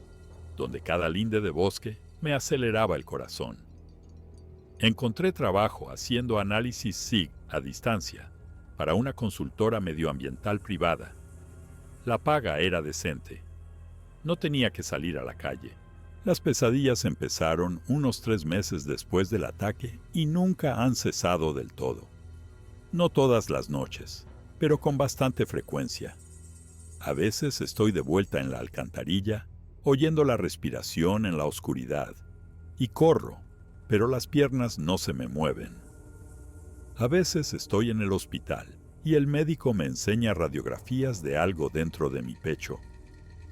donde cada linde de bosque me aceleraba el corazón. Encontré trabajo haciendo análisis SIG a distancia para una consultora medioambiental privada. La paga era decente. No tenía que salir a la calle. Las pesadillas empezaron unos 3 meses después del ataque y nunca han cesado del todo. No todas las noches, pero con bastante frecuencia. A veces estoy de vuelta en la alcantarilla, oyendo la respiración en la oscuridad, y corro, pero las piernas no se me mueven. A veces estoy en el hospital, y el médico me enseña radiografías de algo dentro de mi pecho,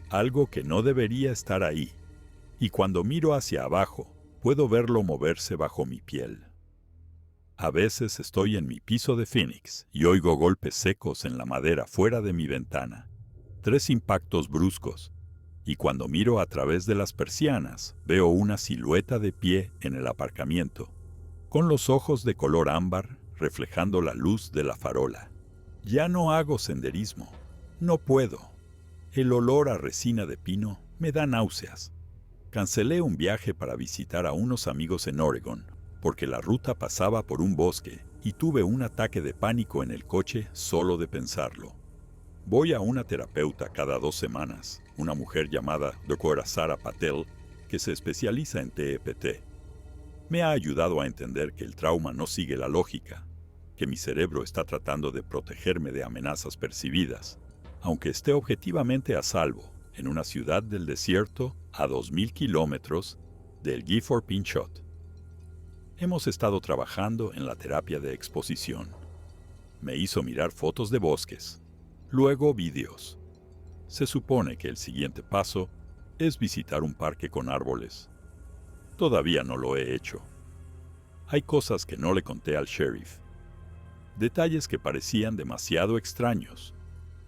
algo que no debería estar ahí, y cuando miro hacia abajo, puedo verlo moverse bajo mi piel. A veces estoy en mi piso de Phoenix y oigo golpes secos en la madera fuera de mi ventana, 3 impactos bruscos, y cuando miro a través de las persianas, veo una silueta de pie en el aparcamiento, con los ojos de color ámbar reflejando la luz de la farola. Ya no hago senderismo, no puedo. El olor a resina de pino me da náuseas. Cancelé un viaje para visitar a unos amigos en Oregon, porque la ruta pasaba por un bosque y tuve un ataque de pánico en el coche solo de pensarlo. Voy a una terapeuta cada 2 semanas, una mujer llamada Dr. Sara Patel, que se especializa en TEPT. Me ha ayudado a entender que el trauma no sigue la lógica, que mi cerebro está tratando de protegerme de amenazas percibidas, aunque esté objetivamente a salvo en una ciudad del desierto a 2,000 kilómetros del Gifford Pinchot. Hemos estado trabajando en la terapia de exposición. Me hizo mirar fotos de bosques, luego vídeos. Se supone que el siguiente paso es visitar un parque con árboles. Todavía no lo he hecho. Hay cosas que no le conté al sheriff. Detalles que parecían demasiado extraños,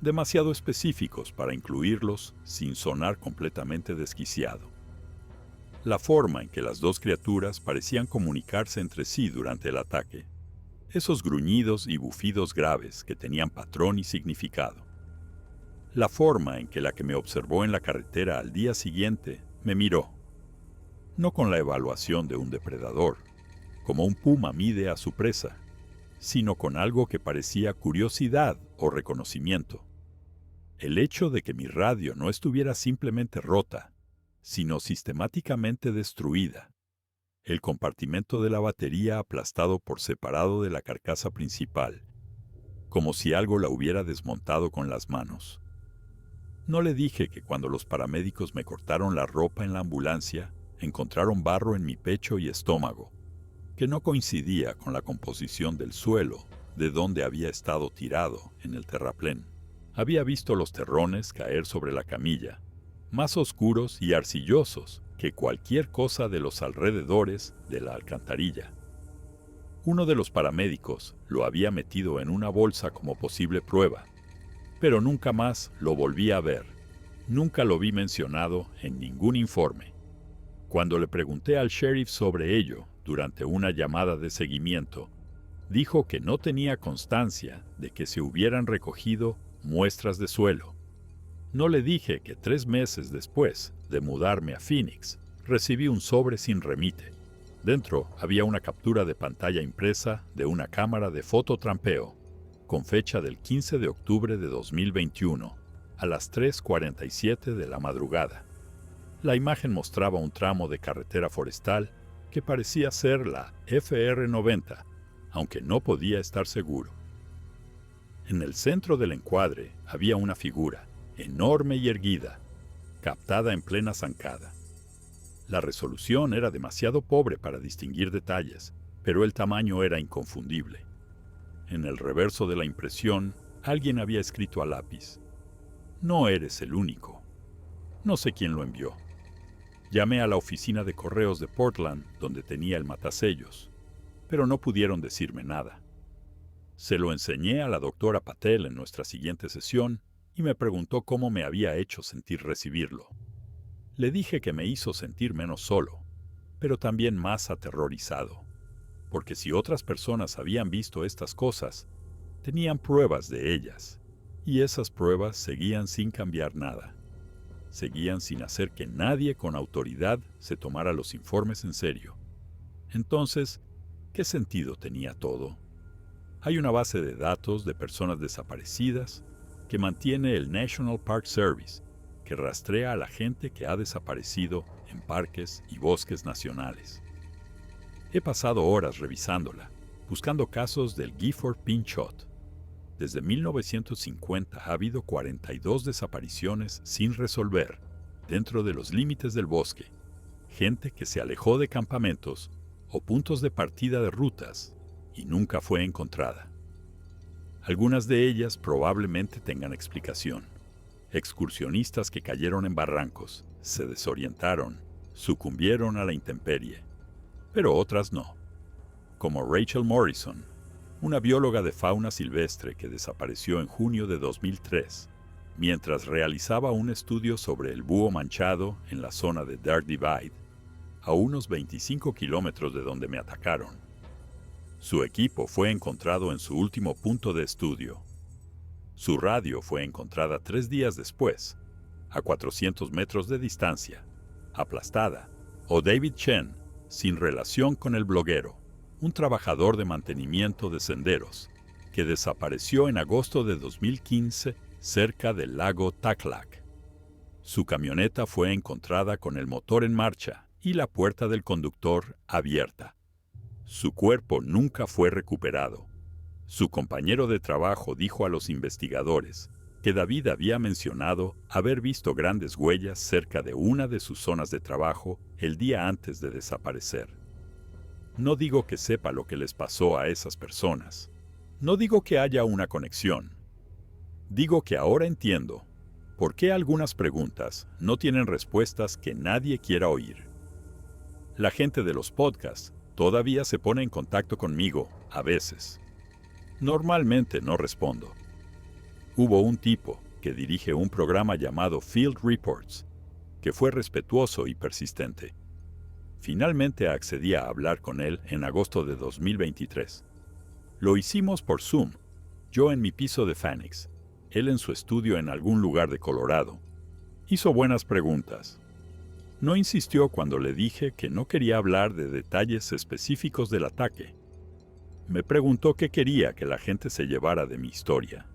demasiado específicos para incluirlos sin sonar completamente desquiciado. La forma en que las 2 criaturas parecían comunicarse entre sí durante el ataque. Esos gruñidos y bufidos graves que tenían patrón y significado. La forma en que la que me observó en la carretera al día siguiente me miró. No con la evaluación de un depredador, como un puma mide a su presa, sino con algo que parecía curiosidad o reconocimiento. El hecho de que mi radio no estuviera simplemente rota, sino sistemáticamente destruida. El compartimento de la batería aplastado por separado de la carcasa principal, como si algo la hubiera desmontado con las manos. No le dije que cuando los paramédicos me cortaron la ropa en la ambulancia, encontraron barro en mi pecho y estómago, que no coincidía con la composición del suelo de donde había estado tirado en el terraplén. Había visto los terrones caer sobre la camilla, más oscuros y arcillosos que cualquier cosa de los alrededores de la alcantarilla. Uno de los paramédicos lo había metido en una bolsa como posible prueba, pero nunca más lo volví a ver. Nunca lo vi mencionado en ningún informe. Cuando le pregunté al sheriff sobre ello durante una llamada de seguimiento, dijo que no tenía constancia de que se hubieran recogido muestras de suelo. No le dije que 3 meses después de mudarme a Phoenix, recibí un sobre sin remite. Dentro había una captura de pantalla impresa de una cámara de fototrampeo, con fecha del 15 de octubre de 2021, a las 3:47 de la madrugada. La imagen mostraba un tramo de carretera forestal que parecía ser la FR-90, aunque no podía estar seguro. En el centro del encuadre había una figura, enorme y erguida, captada en plena zancada. La resolución era demasiado pobre para distinguir detalles, pero el tamaño era inconfundible. En el reverso de la impresión, alguien había escrito a lápiz: "No eres el único". No sé quién lo envió. Llamé a la oficina de correos de Portland, donde tenía el matasellos, pero no pudieron decirme nada. Se lo enseñé a la doctora Patel en nuestra siguiente sesión y me preguntó cómo me había hecho sentir recibirlo. Le dije que me hizo sentir menos solo, pero también más aterrorizado, porque si otras personas habían visto estas cosas, tenían pruebas de ellas, y esas pruebas seguían sin cambiar nada. Seguían sin hacer que nadie con autoridad se tomara los informes en serio. Entonces, ¿qué sentido tenía todo? Hay una base de datos de personas desaparecidas que mantiene el National Park Service, que rastrea a la gente que ha desaparecido en parques y bosques nacionales. He pasado horas revisándola, buscando casos del Gifford Pinchot. Desde 1950 ha habido 42 desapariciones sin resolver dentro de los límites del bosque. Gente que se alejó de campamentos o puntos de partida de rutas y nunca fue encontrada. Algunas de ellas probablemente tengan explicación. Excursionistas que cayeron en barrancos, se desorientaron, sucumbieron a la intemperie. Pero otras no. Como Rachel Morrison, una bióloga de fauna silvestre que desapareció en junio de 2003, mientras realizaba un estudio sobre el búho manchado en la zona de Dark Divide, a unos 25 kilómetros de donde me atacaron. Su equipo fue encontrado en su último punto de estudio. Su radio fue encontrada 3 días después, a 400 metros de distancia, aplastada. O David Chen, sin relación con el bloguero, un trabajador de mantenimiento de senderos, que desapareció en agosto de 2015 cerca del lago Taklak. Su camioneta fue encontrada con el motor en marcha y la puerta del conductor abierta. Su cuerpo nunca fue recuperado. Su compañero de trabajo dijo a los investigadores que David había mencionado haber visto grandes huellas cerca de una de sus zonas de trabajo el día antes de desaparecer. No digo que sepa lo que les pasó a esas personas. No digo que haya una conexión. Digo que ahora entiendo por qué algunas preguntas no tienen respuestas que nadie quiera oír. La gente de los podcasts todavía se pone en contacto conmigo, a veces. Normalmente no respondo. Hubo un tipo que dirige un programa llamado Field Reports, que fue respetuoso y persistente. Finalmente accedí a hablar con él en agosto de 2023. Lo hicimos por Zoom, yo en mi piso de Phoenix, él en su estudio en algún lugar de Colorado. Hizo buenas preguntas. No insistió cuando le dije que no quería hablar de detalles específicos del ataque. Me preguntó qué quería que la gente se llevara de mi historia.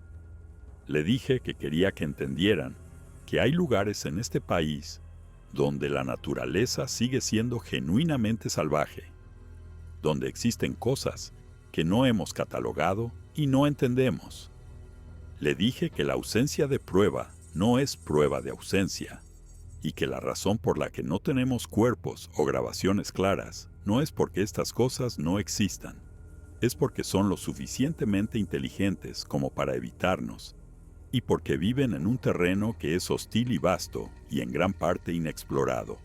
Le dije que quería que entendieran que hay lugares en este país donde la naturaleza sigue siendo genuinamente salvaje, donde existen cosas que no hemos catalogado y no entendemos. Le dije que la ausencia de prueba no es prueba de ausencia, y que la razón por la que no tenemos cuerpos o grabaciones claras no es porque estas cosas no existan, es porque son lo suficientemente inteligentes como para evitarnos, y porque viven en un terreno que es hostil y vasto y en gran parte inexplorado.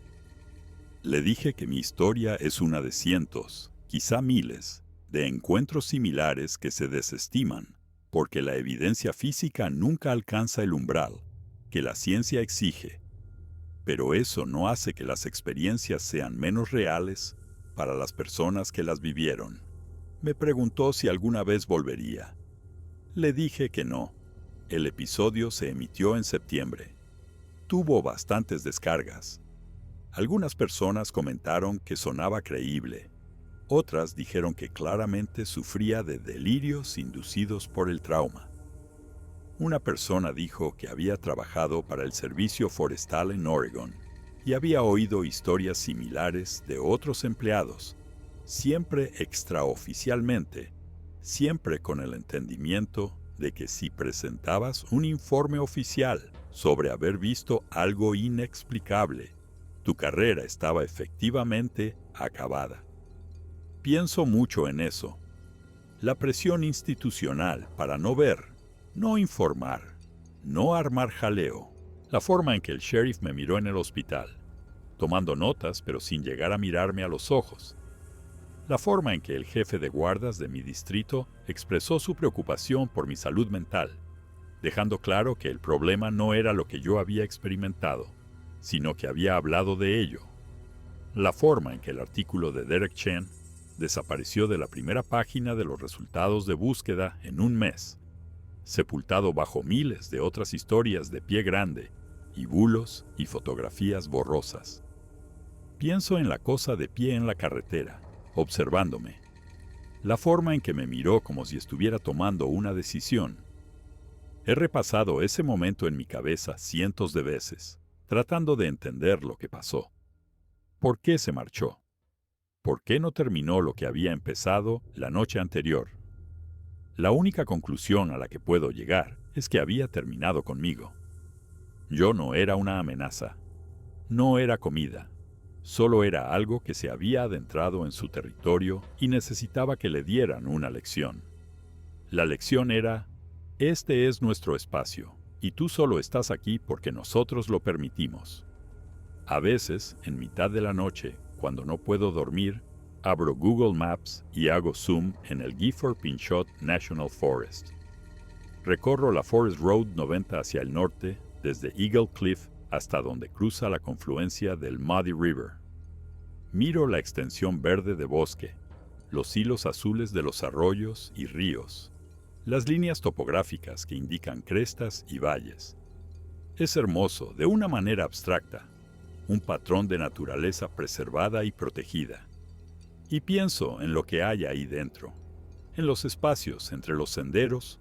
Le dije que mi historia es una de cientos, quizá miles, de encuentros similares que se desestiman, porque la evidencia física nunca alcanza el umbral que la ciencia exige. Pero eso no hace que las experiencias sean menos reales para las personas que las vivieron. Me preguntó si alguna vez volvería. Le dije que no. El episodio se emitió en septiembre. Tuvo bastantes descargas. Algunas personas comentaron que sonaba creíble. Otras dijeron que claramente sufría de delirios inducidos por el trauma. Una persona dijo que había trabajado para el Servicio Forestal en Oregon y había oído historias similares de otros empleados, siempre extraoficialmente, siempre con el entendimiento de que si presentabas un informe oficial sobre haber visto algo inexplicable, tu carrera estaba efectivamente acabada. Pienso mucho en eso. La presión institucional para no ver, no informar, no armar jaleo. La forma en que el sheriff me miró en el hospital, tomando notas pero sin llegar a mirarme a los ojos. La forma en que el jefe de guardas de mi distrito expresó su preocupación por mi salud mental, dejando claro que el problema no era lo que yo había experimentado, sino que había hablado de ello. La forma en que el artículo de Derek Chen desapareció de la primera página de los resultados de búsqueda en un mes, sepultado bajo miles de otras historias de pie grande y bulos y fotografías borrosas. Pienso en la cosa de pie en la carretera, observándome. La forma en que me miró como si estuviera tomando una decisión. He repasado ese momento en mi cabeza cientos de veces, tratando de entender lo que pasó. ¿Por qué se marchó? ¿Por qué no terminó lo que había empezado la noche anterior? La única conclusión a la que puedo llegar es que había terminado conmigo. Yo no era una amenaza. No era comida. Solo era algo que se había adentrado en su territorio y necesitaba que le dieran una lección. La lección era: este es nuestro espacio, y tú solo estás aquí porque nosotros lo permitimos. A veces, en mitad de la noche, cuando no puedo dormir, abro Google Maps y hago zoom en el Gifford-Pinchot National Forest. Recorro la Forest Road 90 hacia el norte, desde Eagle Cliff hasta donde cruza la confluencia del Muddy River. Miro la extensión verde de bosque, los hilos azules de los arroyos y ríos, las líneas topográficas que indican crestas y valles. Es hermoso de una manera abstracta, un patrón de naturaleza preservada y protegida. Y pienso en lo que hay ahí dentro, en los espacios entre los senderos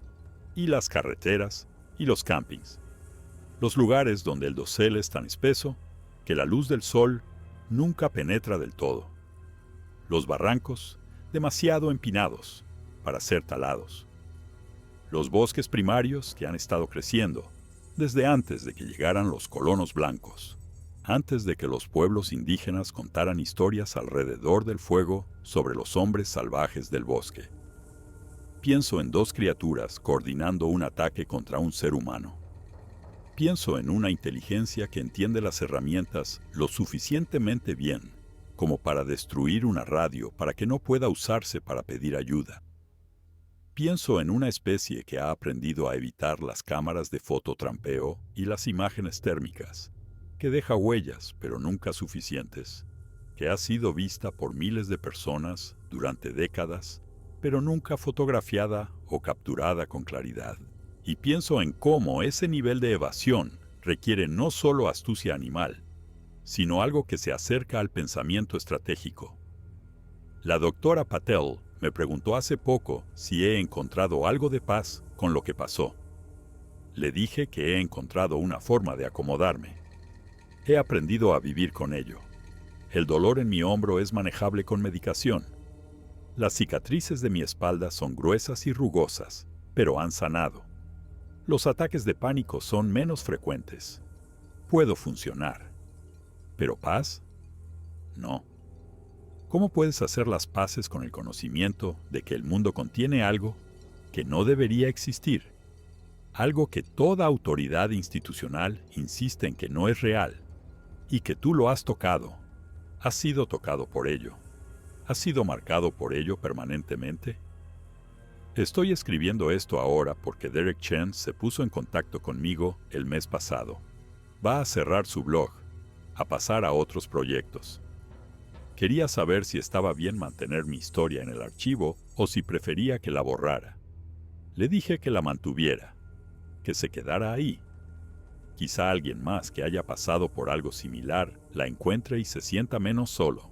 y las carreteras y los campings, los lugares donde el dosel es tan espeso que la luz del sol nunca penetra del todo, los barrancos demasiado empinados para ser talados, los bosques primarios que han estado creciendo desde antes de que llegaran los colonos blancos, antes de que los pueblos indígenas contaran historias alrededor del fuego sobre los hombres salvajes del bosque. Pienso en dos criaturas coordinando un ataque contra un ser humano. Pienso en una inteligencia que entiende las herramientas lo suficientemente bien como para destruir una radio para que no pueda usarse para pedir ayuda. Pienso en una especie que ha aprendido a evitar las cámaras de fototrampeo y las imágenes térmicas, que deja huellas, pero nunca suficientes, que ha sido vista por miles de personas durante décadas, pero nunca fotografiada o capturada con claridad. Y pienso en cómo ese nivel de evasión requiere no solo astucia animal, sino algo que se acerca al pensamiento estratégico. La doctora Patel me preguntó hace poco si he encontrado algo de paz con lo que pasó. Le dije que he encontrado una forma de acomodarme. He aprendido a vivir con ello. El dolor en mi hombro es manejable con medicación. Las cicatrices de mi espalda son gruesas y rugosas, pero han sanado. Los ataques de pánico son menos frecuentes. Puedo funcionar. ¿Pero paz? No. ¿Cómo puedes hacer las paces con el conocimiento de que el mundo contiene algo que no debería existir? Algo que toda autoridad institucional insiste en que no es real, y que tú lo has tocado, has sido tocado por ello, has sido marcado por ello permanentemente. Estoy escribiendo esto ahora porque Derek Chen se puso en contacto conmigo el mes pasado. Va a cerrar su blog, a pasar a otros proyectos. Quería saber si estaba bien mantener mi historia en el archivo o si prefería que la borrara. Le dije que la mantuviera, que se quedara ahí. Quizá alguien más que haya pasado por algo similar la encuentre y se sienta menos solo.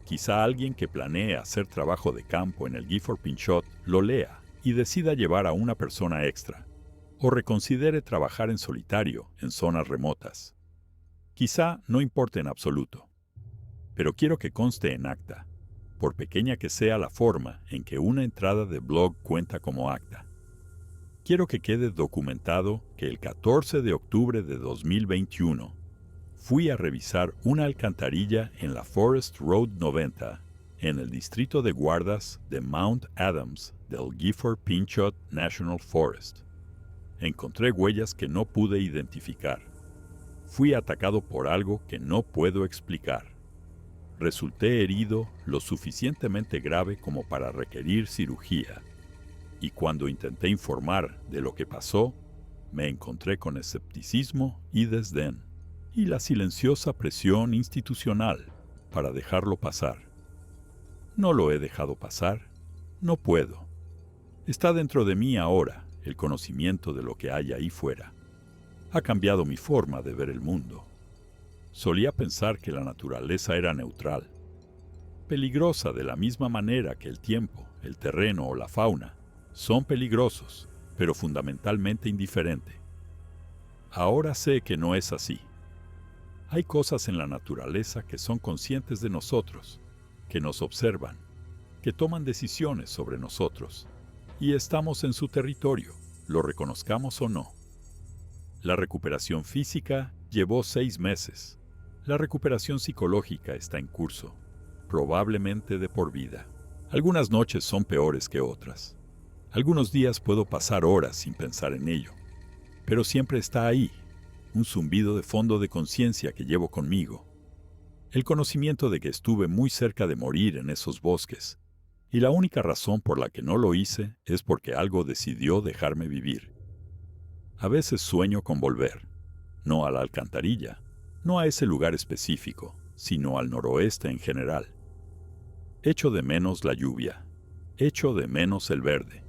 Quizá alguien que planee hacer trabajo de campo en el Gifford Pinchot lo lea y decida llevar a una persona extra, o reconsidere trabajar en solitario en zonas remotas. Quizá no importe en absoluto, pero quiero que conste en acta, por pequeña que sea la forma en que una entrada de blog cuenta como acta. Quiero que quede documentado que el 14 de octubre de 2021 fui a revisar una alcantarilla en la Forest Road 90 en el distrito de guardas de Mount Adams del Gifford Pinchot National Forest. Encontré huellas que no pude identificar. Fui atacado por algo que no puedo explicar. Resulté herido lo suficientemente grave como para requerir cirugía. Y cuando intenté informar de lo que pasó, me encontré con escepticismo y desdén, y la silenciosa presión institucional para dejarlo pasar. No lo he dejado pasar, no puedo. Está dentro de mí ahora el conocimiento de lo que hay ahí fuera. Ha cambiado mi forma de ver el mundo. Solía pensar que la naturaleza era neutral, peligrosa de la misma manera que el tiempo, el terreno o la fauna. Son peligrosos, pero fundamentalmente indiferente. Ahora sé que no es así. Hay cosas en la naturaleza que son conscientes de nosotros, que nos observan, que toman decisiones sobre nosotros, y estamos en su territorio, lo reconozcamos o no. La recuperación física llevó 6 meses. La recuperación psicológica está en curso, probablemente de por vida. Algunas noches son peores que otras. Algunos días puedo pasar horas sin pensar en ello, pero siempre está ahí, un zumbido de fondo de conciencia que llevo conmigo. El conocimiento de que estuve muy cerca de morir en esos bosques, y la única razón por la que no lo hice es porque algo decidió dejarme vivir. A veces sueño con volver, no a la alcantarilla, no a ese lugar específico, sino al noroeste en general. Echo de menos la lluvia, echo de menos el verde.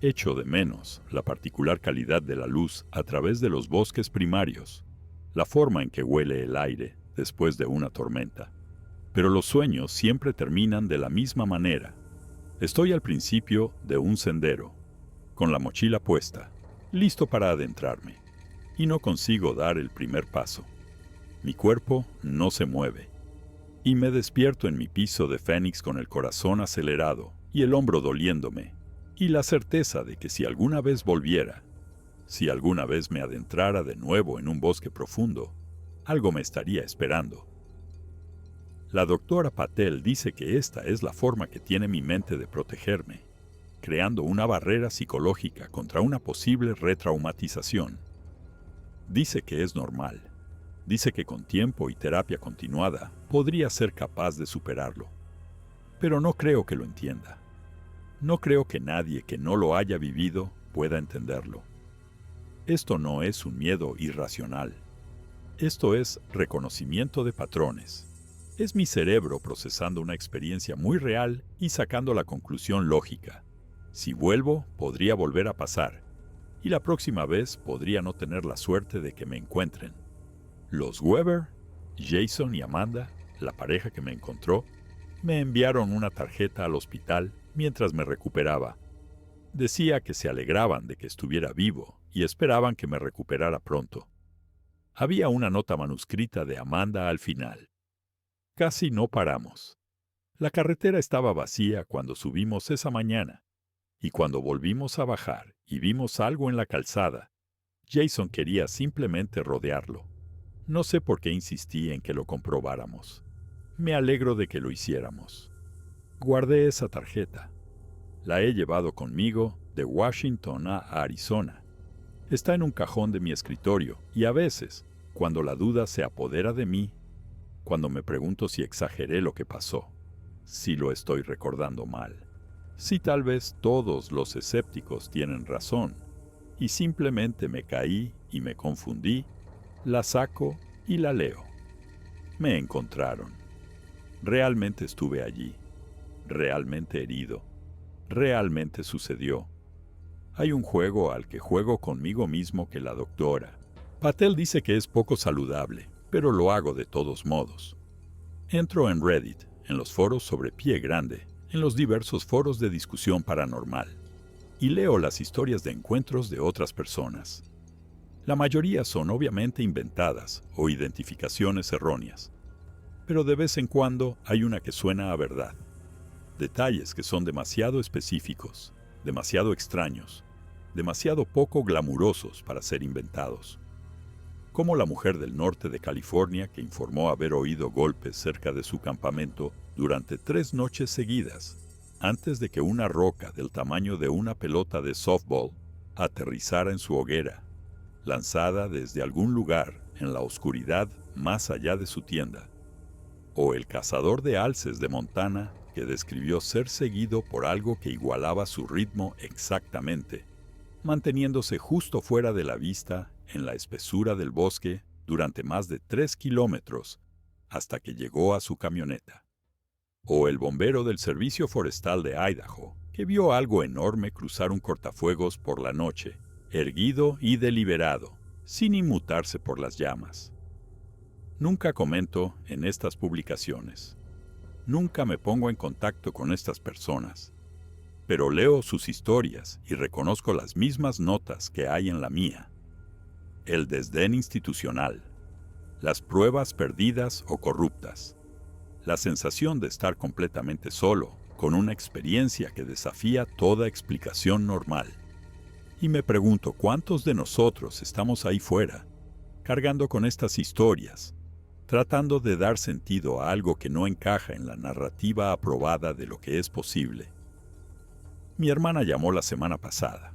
Echo de menos la particular calidad de la luz a través de los bosques primarios, la forma en que huele el aire después de una tormenta. Pero los sueños siempre terminan de la misma manera. Estoy al principio de un sendero, con la mochila puesta, listo para adentrarme, y no consigo dar el primer paso. Mi cuerpo no se mueve, y me despierto en mi piso de Fénix con el corazón acelerado y el hombro doliéndome, y la certeza de que si alguna vez volviera, si alguna vez me adentrara de nuevo en un bosque profundo, algo me estaría esperando. La doctora Patel dice que esta es la forma que tiene mi mente de protegerme, creando una barrera psicológica contra una posible retraumatización. Dice que es normal. Dice que con tiempo y terapia continuada podría ser capaz de superarlo. Pero no creo que lo entienda. No creo que nadie que no lo haya vivido pueda entenderlo. Esto no es un miedo irracional. Esto es reconocimiento de patrones. Es mi cerebro procesando una experiencia muy real y sacando la conclusión lógica. Si vuelvo, podría volver a pasar. Y la próxima vez podría no tener la suerte de que me encuentren. Los Weber, Jason y Amanda, la pareja que me encontró, me enviaron una tarjeta al hospital mientras me recuperaba. Decía que se alegraban de que estuviera vivo y esperaban que me recuperara pronto. Había una nota manuscrita de Amanda al final. Casi no paramos. La carretera estaba vacía cuando subimos esa mañana, Y cuando volvimos a bajar y vimos algo en la calzada, Jason quería simplemente rodearlo. No sé por qué insistí en que lo comprobáramos. Me alegro de que lo hiciéramos. Guardé esa tarjeta. La he llevado conmigo de Washington a Arizona. Está en un cajón de mi escritorio y a veces, cuando la duda se apodera de mí, cuando me pregunto si exageré lo que pasó, si lo estoy recordando mal, si tal vez todos los escépticos tienen razón y simplemente me caí y me confundí, la saco y la leo. Me encontraron. Realmente estuve allí. Realmente herido. Realmente sucedió. Hay un juego al que juego conmigo mismo que la doctora. Patel dice que es poco saludable, pero lo hago de todos modos. Entro en Reddit, en los foros sobre Pie Grande, en los diversos foros de discusión paranormal, y leo las historias de encuentros de otras personas. La mayoría son obviamente inventadas o identificaciones erróneas, pero de vez en cuando hay una que suena a verdad. Detalles que son demasiado específicos, demasiado extraños, demasiado poco glamurosos para ser inventados. Como la mujer del norte de California que informó haber oído golpes cerca de su campamento durante 3 noches seguidas, antes de que una roca del tamaño de una pelota de softball aterrizara en su hoguera, lanzada desde algún lugar en la oscuridad más allá de su tienda. O el cazador de alces de Montana que describió ser seguido por algo que igualaba su ritmo exactamente, manteniéndose justo fuera de la vista en la espesura del bosque durante más de 3 kilómetros hasta que llegó a su camioneta. O el bombero del Servicio Forestal de Idaho, que vio algo enorme cruzar un cortafuegos por la noche, erguido y deliberado, sin inmutarse por las llamas. Nunca comento en estas publicaciones. Nunca me pongo en contacto con estas personas, pero leo sus historias y reconozco las mismas notas que hay en la mía. El desdén institucional, las pruebas perdidas o corruptas, la sensación de estar completamente solo, con una experiencia que desafía toda explicación normal. Y me pregunto cuántos de nosotros estamos ahí fuera, cargando con estas historias, tratando de dar sentido a algo que no encaja en la narrativa aprobada de lo que es posible. Mi hermana llamó la semana pasada.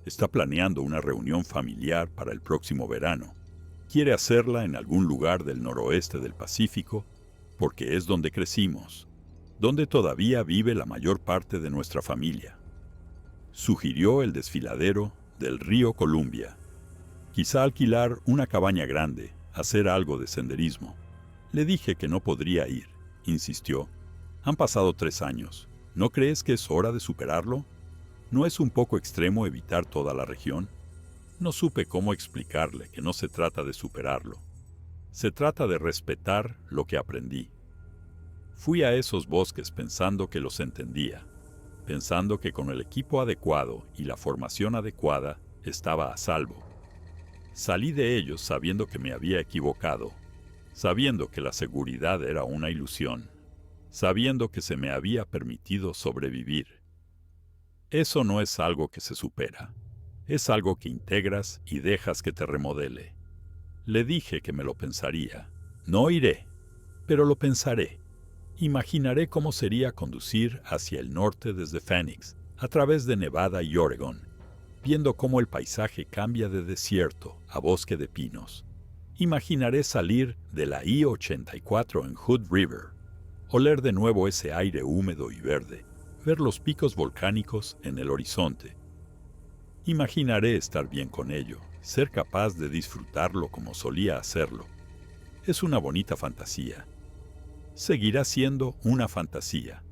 Está planeando una reunión familiar para el próximo verano. Quiere hacerla en algún lugar del noroeste del Pacífico, porque es donde crecimos, donde todavía vive la mayor parte de nuestra familia. Sugirió el desfiladero del río Columbia. Quizá alquilar una cabaña grande, hacer algo de senderismo. Le dije que no podría ir, insistió. Han pasado 3 años. ¿No crees que es hora de superarlo? ¿No es un poco extremo evitar toda la región? No supe cómo explicarle que no se trata de superarlo. Se trata de respetar lo que aprendí. Fui a esos bosques pensando que los entendía, pensando que con el equipo adecuado y la formación adecuada estaba a salvo. Salí de ellos sabiendo que me había equivocado, sabiendo que la seguridad era una ilusión, sabiendo que se me había permitido sobrevivir. Eso no es algo que se supera, es algo que integras y dejas que te remodele. Le dije que me lo pensaría. No iré, pero lo pensaré. Imaginaré cómo sería conducir hacia el norte desde Phoenix, a través de Nevada y Oregon, viendo cómo el paisaje cambia de desierto a bosque de pinos. Imaginaré salir de la I-84 en Hood River, oler de nuevo ese aire húmedo y verde, ver los picos volcánicos en el horizonte. Imaginaré estar bien con ello, ser capaz de disfrutarlo como solía hacerlo. Es una bonita fantasía. Seguirá siendo una fantasía.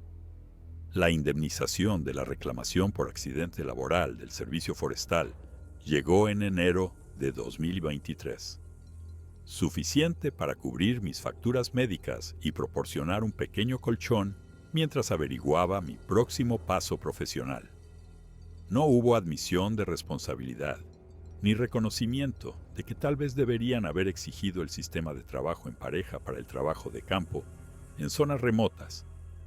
La indemnización de la reclamación por accidente laboral del Servicio Forestal llegó en enero de 2023. Suficiente para cubrir mis facturas médicas y proporcionar un pequeño colchón mientras averiguaba mi próximo paso profesional. No hubo admisión de responsabilidad, ni reconocimiento de que tal vez deberían haber exigido el sistema de trabajo en pareja para el trabajo de campo en zonas remotas,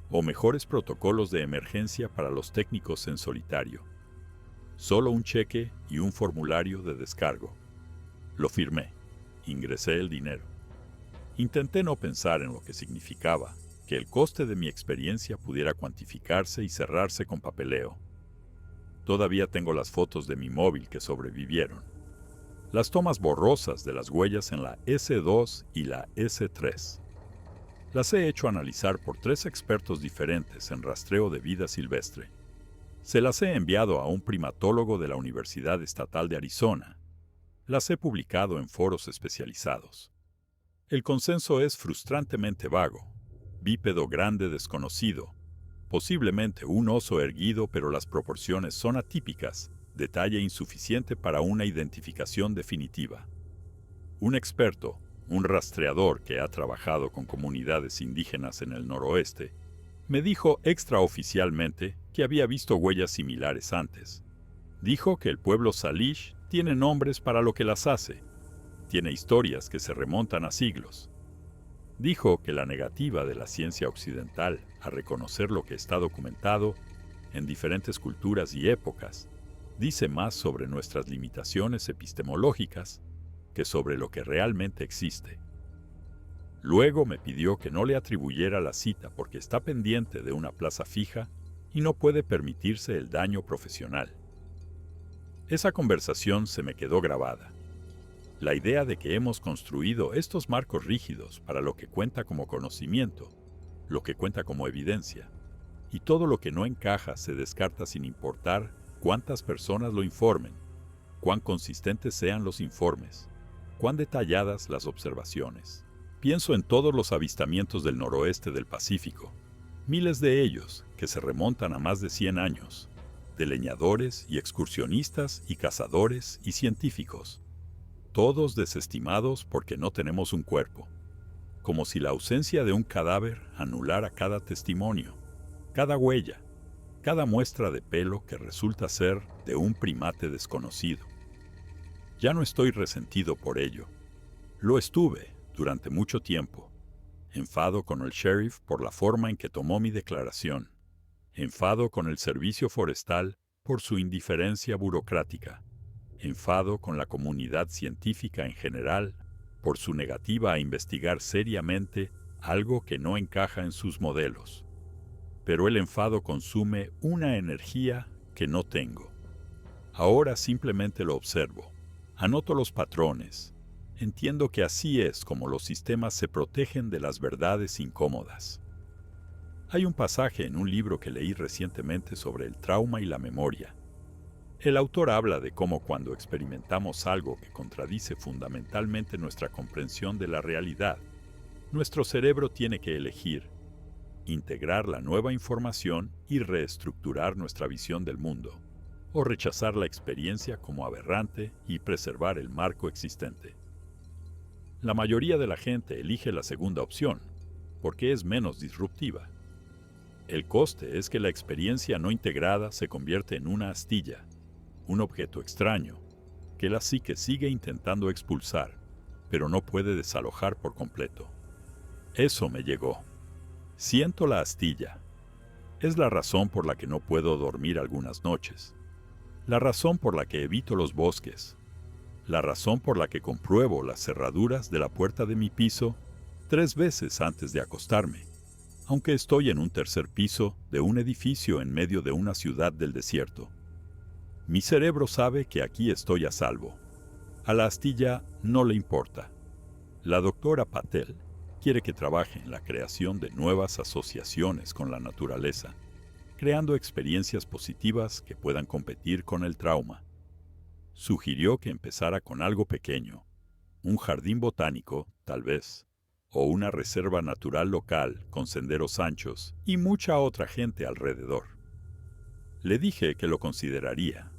o mejores protocolos de emergencia para los técnicos en solitario. Solo un cheque y un formulario de descargo. Lo firmé. Ingresé el dinero. Intenté no pensar en lo que significaba que el coste de mi experiencia pudiera cuantificarse y cerrarse con papeleo. Todavía tengo las fotos de mi móvil que sobrevivieron. Las tomas borrosas de las huellas en la S2 y la S3. Las he hecho analizar por 3 expertos diferentes en rastreo de vida silvestre. Se las he enviado a un primatólogo de la Universidad Estatal de Arizona. Las he publicado en foros especializados. El consenso es frustrantemente vago. Bípedo grande desconocido. Posiblemente un oso erguido, pero las proporciones son atípicas, de talla insuficiente para una identificación definitiva. Un experto, un rastreador que ha trabajado con comunidades indígenas en el noroeste, me dijo extraoficialmente que había visto huellas similares antes. Dijo que el pueblo Salish tiene nombres para lo que las hace. Tiene historias que se remontan a siglos. Dijo que la negativa de la ciencia occidental a reconocer lo que está documentado en diferentes culturas y épocas dice más sobre nuestras limitaciones epistemológicas que sobre lo que realmente existe. Luego me pidió que no le atribuyera la cita porque está pendiente de una plaza fija y no puede permitirse el daño profesional. Esa conversación se me quedó grabada. La idea de que hemos construido estos marcos rígidos para lo que cuenta como conocimiento, lo que cuenta como evidencia, y todo lo que no encaja se descarta sin importar cuántas personas lo informen, cuán consistentes sean los informes, cuán detalladas las observaciones. Pienso en todos los avistamientos del noroeste del Pacífico, miles de ellos que se remontan a más de 100 años, de leñadores y excursionistas y cazadores y científicos, todos desestimados porque no tenemos un cuerpo, como si la ausencia de un cadáver anulara cada testimonio, cada huella, cada muestra de pelo que resulta ser de un primate desconocido. Ya no estoy resentido por ello. Lo estuve durante mucho tiempo. Enfado con el sheriff por la forma en que tomó mi declaración. Enfado con el servicio forestal por su indiferencia burocrática. Enfado con la comunidad científica en general por su negativa a investigar seriamente algo que no encaja en sus modelos. Pero el enfado consume una energía que no tengo. Ahora simplemente lo observo, anoto los patrones, entiendo que así es como los sistemas se protegen de las verdades incómodas. Hay un pasaje en un libro que leí recientemente sobre el trauma y la memoria. El autor habla de cómo cuando experimentamos algo que contradice fundamentalmente nuestra comprensión de la realidad, nuestro cerebro tiene que elegir, integrar la nueva información y reestructurar nuestra visión del mundo, o rechazar la experiencia como aberrante y preservar el marco existente. La mayoría de la gente elige la segunda opción, porque es menos disruptiva. El coste es que la experiencia no integrada se convierte en una astilla, un objeto extraño, que la psique sigue intentando expulsar, pero no puede desalojar por completo. Eso me llegó. Siento la astilla. Es la razón por la que no puedo dormir algunas noches. La razón por la que evito los bosques. La razón por la que compruebo las cerraduras de la puerta de mi piso 3 veces antes de acostarme, aunque estoy en un tercer piso de un edificio en medio de una ciudad del desierto. Mi cerebro sabe que aquí estoy a salvo. A la astilla no le importa. La doctora Patel quiere que trabaje en la creación de nuevas asociaciones con la naturaleza, creando experiencias positivas que puedan competir con el trauma. Sugirió que empezara con algo pequeño, un jardín botánico, tal vez, o una reserva natural local con senderos anchos y mucha otra gente alrededor. Le dije que lo consideraría.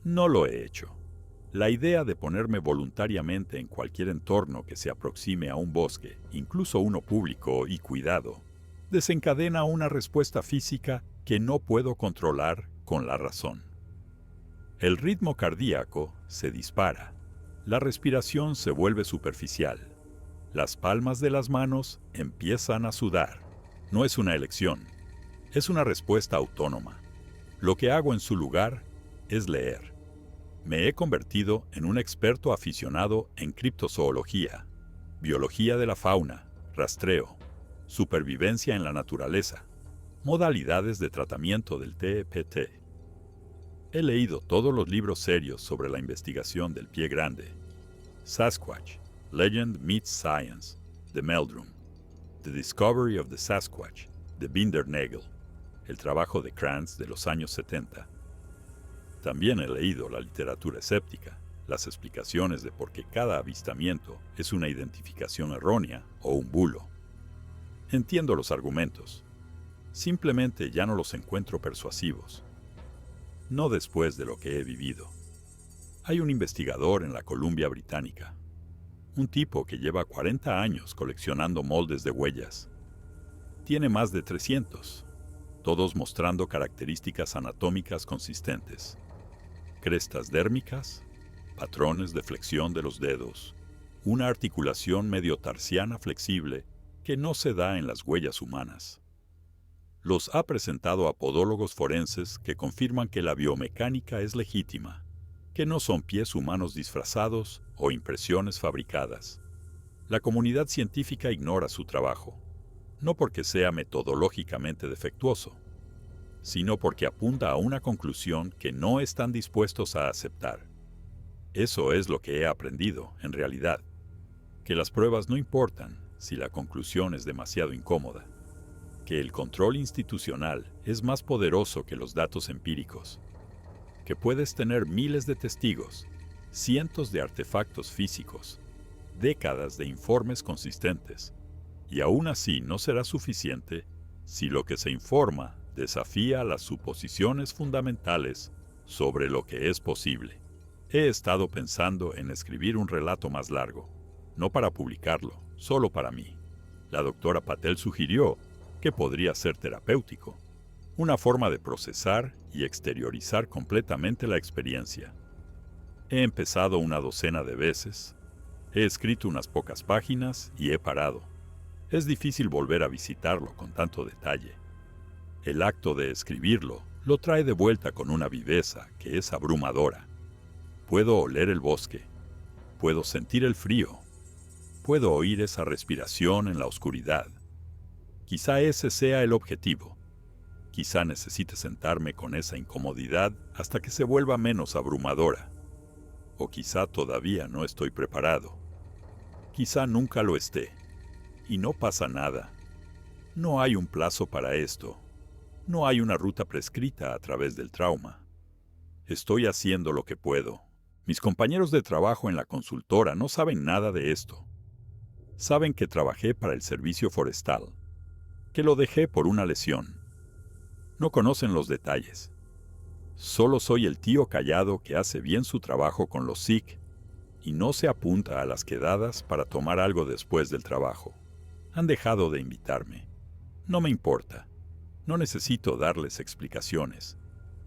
No lo he hecho. La idea de ponerme voluntariamente en cualquier entorno que se aproxime a un bosque, incluso uno público y cuidado, desencadena una respuesta física que no puedo controlar con la razón. El ritmo cardíaco se dispara. La respiración se vuelve superficial. Las palmas de las manos empiezan a sudar. No es una elección, Es una respuesta autónoma. Lo que hago en su lugar es leer. Me he convertido en un experto aficionado en criptozoología, biología de la fauna, rastreo, supervivencia en la naturaleza, modalidades de tratamiento del TPT. He leído todos los libros serios sobre la investigación del pie grande. Sasquatch, Legend Meets Science, de Meldrum. The Discovery of the Sasquatch, de Bindernagel, el trabajo de Krantz de los años 70. También he leído la literatura escéptica, las explicaciones de por qué cada avistamiento es una identificación errónea o un bulo. Entiendo los argumentos. Simplemente ya no los encuentro persuasivos. No después de lo que he vivido. Hay un investigador en la Columbia Británica. Un tipo que lleva 40 años coleccionando moldes de huellas. Tiene más de 300, todos mostrando características anatómicas consistentes. Crestas dérmicas, patrones de flexión de los dedos, una articulación medio tarsiana flexible que no se da en las huellas humanas. Los ha presentado a podólogos forenses que confirman que la biomecánica es legítima, que no son pies humanos disfrazados o impresiones fabricadas. La comunidad científica ignora su trabajo, no porque sea metodológicamente defectuoso, sino porque apunta a una conclusión que no están dispuestos a aceptar. Eso es lo que he aprendido, en realidad, que las pruebas no importan si la conclusión es demasiado incómoda, que el control institucional es más poderoso que los datos empíricos, que puedes tener miles de testigos, cientos de artefactos físicos, décadas de informes consistentes, y aún así no será suficiente si lo que se informa desafía las suposiciones fundamentales sobre lo que es posible. He estado pensando en escribir un relato más largo, no para publicarlo, solo para mí. La doctora Patel sugirió que podría ser terapéutico, una forma de procesar y exteriorizar completamente la experiencia. He empezado una docena de veces, he escrito unas pocas páginas y he parado. Es difícil volver a visitarlo con tanto detalle. El acto de escribirlo lo trae de vuelta con una viveza que es abrumadora. Puedo oler el bosque, puedo sentir el frío, puedo oír esa respiración en la oscuridad. Quizá ese sea el objetivo. Quizá necesite sentarme con esa incomodidad hasta que se vuelva menos abrumadora. O quizá todavía no estoy preparado. Quizá nunca lo esté. Y no pasa nada. No hay un plazo para esto. No hay una ruta prescrita a través del trauma. Estoy haciendo lo que puedo. Mis compañeros de trabajo en la consultora no saben nada de esto. Saben que trabajé para el servicio forestal, que lo dejé por una lesión. No conocen los detalles. Solo soy el tío callado que hace bien su trabajo con los SIC y no se apunta a las quedadas para tomar algo después del trabajo. Han dejado de invitarme. No me importa. No necesito darles explicaciones.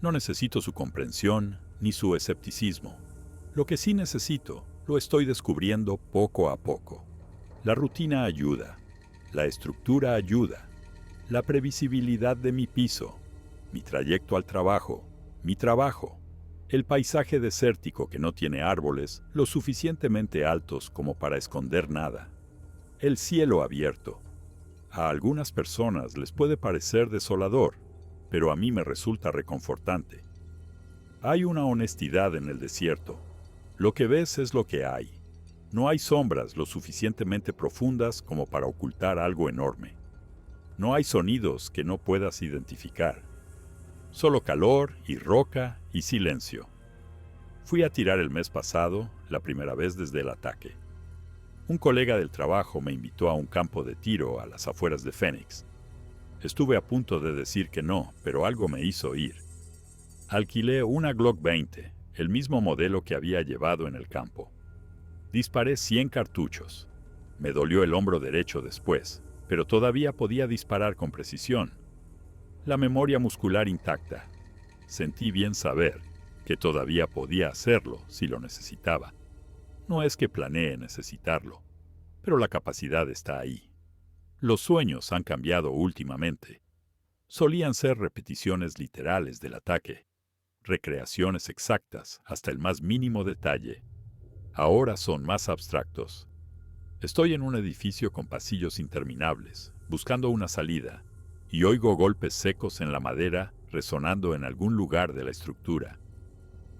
No necesito su comprensión ni su escepticismo. Lo que sí necesito, lo estoy descubriendo poco a poco. La rutina ayuda. La estructura ayuda. La previsibilidad de mi piso. Mi trayecto al trabajo. Mi trabajo. El paisaje desértico que no tiene árboles lo suficientemente altos como para esconder nada. El cielo abierto. A algunas personas les puede parecer desolador, pero a mí me resulta reconfortante. Hay una honestidad en el desierto. Lo que ves es lo que hay. No hay sombras lo suficientemente profundas como para ocultar algo enorme. No hay sonidos que no puedas identificar. Solo calor y roca y silencio. Fui a tirar el mes pasado, la primera vez desde el ataque. Un colega del trabajo me invitó a un campo de tiro a las afueras de Phoenix. Estuve a punto de decir que no, pero algo me hizo ir. Alquilé una Glock 20, el mismo modelo que había llevado en el campo. Disparé 100 cartuchos. Me dolió el hombro derecho después, pero todavía podía disparar con precisión. La memoria muscular intacta. Sentí bien saber que todavía podía hacerlo si lo necesitaba. No es que planee necesitarlo, pero la capacidad está ahí. Los sueños han cambiado últimamente. Solían ser repeticiones literales del ataque, recreaciones exactas hasta el más mínimo detalle. Ahora son más abstractos. Estoy en un edificio con pasillos interminables, buscando una salida, y oigo golpes secos en la madera resonando en algún lugar de la estructura.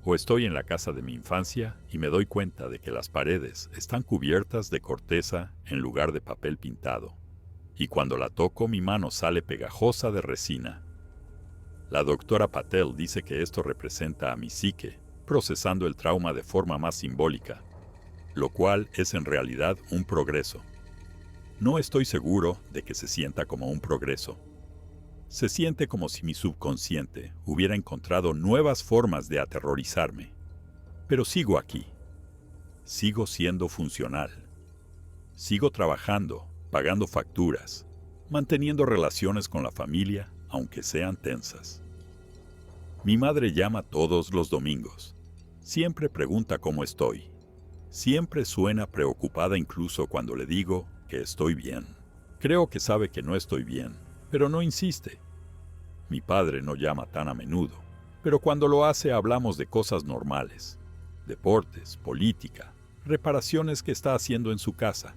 O estoy en la casa de mi infancia y me doy cuenta de que las paredes están cubiertas de corteza en lugar de papel pintado. Y cuando la toco, mi mano sale pegajosa de resina. La doctora Patel dice que esto representa a mi psique, procesando el trauma de forma más simbólica, lo cual es en realidad un progreso. No estoy seguro de que se sienta como un progreso. Se siente como si mi subconsciente hubiera encontrado nuevas formas de aterrorizarme. Pero sigo aquí. Sigo siendo funcional. Sigo trabajando, pagando facturas, manteniendo relaciones con la familia, aunque sean tensas. Mi madre llama todos los domingos. Siempre pregunta cómo estoy. Siempre suena preocupada incluso cuando le digo que estoy bien. Creo que sabe que no estoy bien, pero no insiste. Mi padre no llama tan a menudo, pero cuando lo hace hablamos de cosas normales. Deportes, política, reparaciones que está haciendo en su casa.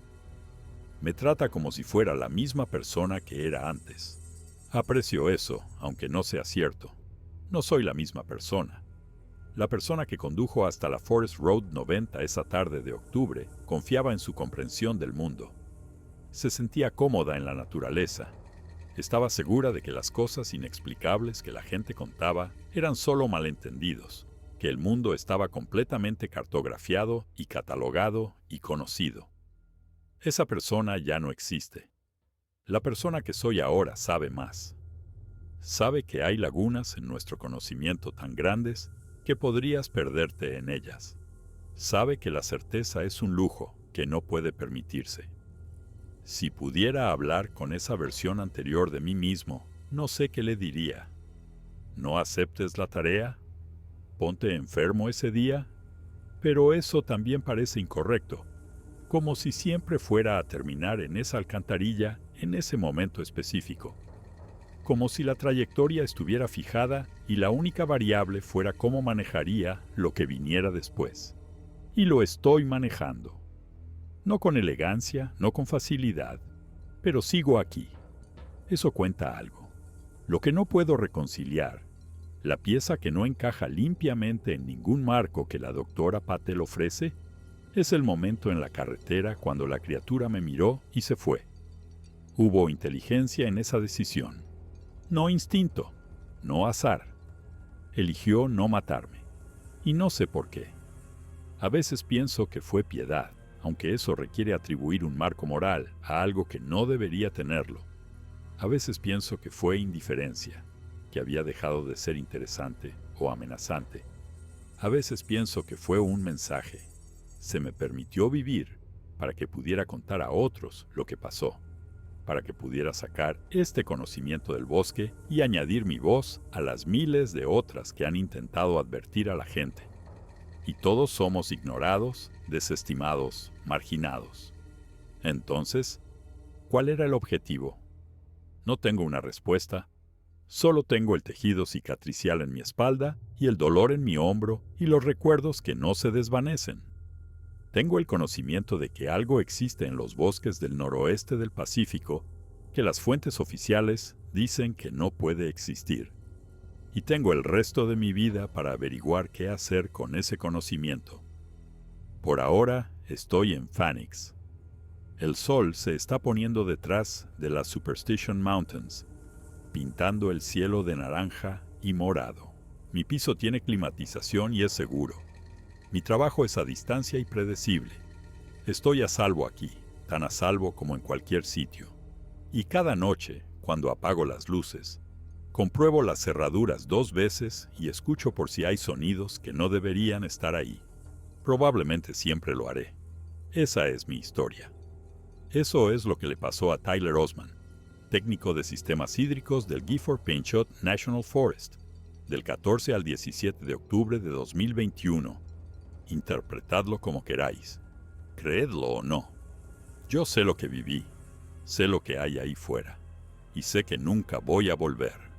Me trata como si fuera la misma persona que era antes. Aprecio eso, aunque no sea cierto. No soy la misma persona. La persona que condujo hasta la Forest Road 90 esa tarde de octubre confiaba en su comprensión del mundo. Se sentía cómoda en la naturaleza. Estaba segura de que las cosas inexplicables que la gente contaba eran solo malentendidos, que el mundo estaba completamente cartografiado y catalogado y conocido. Esa persona ya no existe. La persona que soy ahora sabe más. Sabe que hay lagunas en nuestro conocimiento tan grandes que podrías perderte en ellas. Sabe que la certeza es un lujo que no puede permitirse. Si pudiera hablar con esa versión anterior de mí mismo, no sé qué le diría. ¿No aceptes la tarea? ¿Ponte enfermo ese día? Pero eso también parece incorrecto, como si siempre fuera a terminar en esa alcantarilla en ese momento específico. Como si la trayectoria estuviera fijada y la única variable fuera cómo manejaría lo que viniera después. Y lo estoy manejando. No con elegancia, no con facilidad, pero sigo aquí. Eso cuenta algo. Lo que no puedo reconciliar, la pieza que no encaja limpiamente en ningún marco que la doctora Patel ofrece, es el momento en la carretera cuando la criatura me miró y se fue. Hubo inteligencia en esa decisión. No instinto, no azar. Eligió no matarme. Y no sé por qué. A veces pienso que fue piedad, aunque eso requiere atribuir un marco moral a algo que no debería tenerlo. A veces pienso que fue indiferencia, que había dejado de ser interesante o amenazante. A veces pienso que fue un mensaje. Se me permitió vivir para que pudiera contar a otros lo que pasó, para que pudiera sacar este conocimiento del bosque y añadir mi voz a las miles de otras que han intentado advertir a la gente. Y todos somos ignorados, desestimados, marginados. Entonces, ¿cuál era el objetivo? No tengo una respuesta. Solo tengo el tejido cicatricial en mi espalda y el dolor en mi hombro y los recuerdos que no se desvanecen. Tengo el conocimiento de que algo existe en los bosques del noroeste del Pacífico que las fuentes oficiales dicen que no puede existir. Y tengo el resto de mi vida para averiguar qué hacer con ese conocimiento. Por ahora estoy en Phoenix. El sol se está poniendo detrás de las Superstition Mountains, pintando el cielo de naranja y morado. Mi piso tiene climatización y es seguro. Mi trabajo es a distancia y predecible. Estoy a salvo aquí, tan a salvo como en cualquier sitio. Y cada noche, cuando apago las luces, compruebo las cerraduras 2 veces y escucho por si hay sonidos que no deberían estar ahí. Probablemente siempre lo haré. Esa es mi historia. Eso es lo que le pasó a Tyler Osman, técnico de sistemas hídricos del Gifford-Pinchot National Forest, del 14 al 17 de octubre de 2021. Interpretadlo como queráis. Creedlo o no. Yo sé lo que viví. Sé lo que hay ahí fuera. y sé que nunca voy a volver.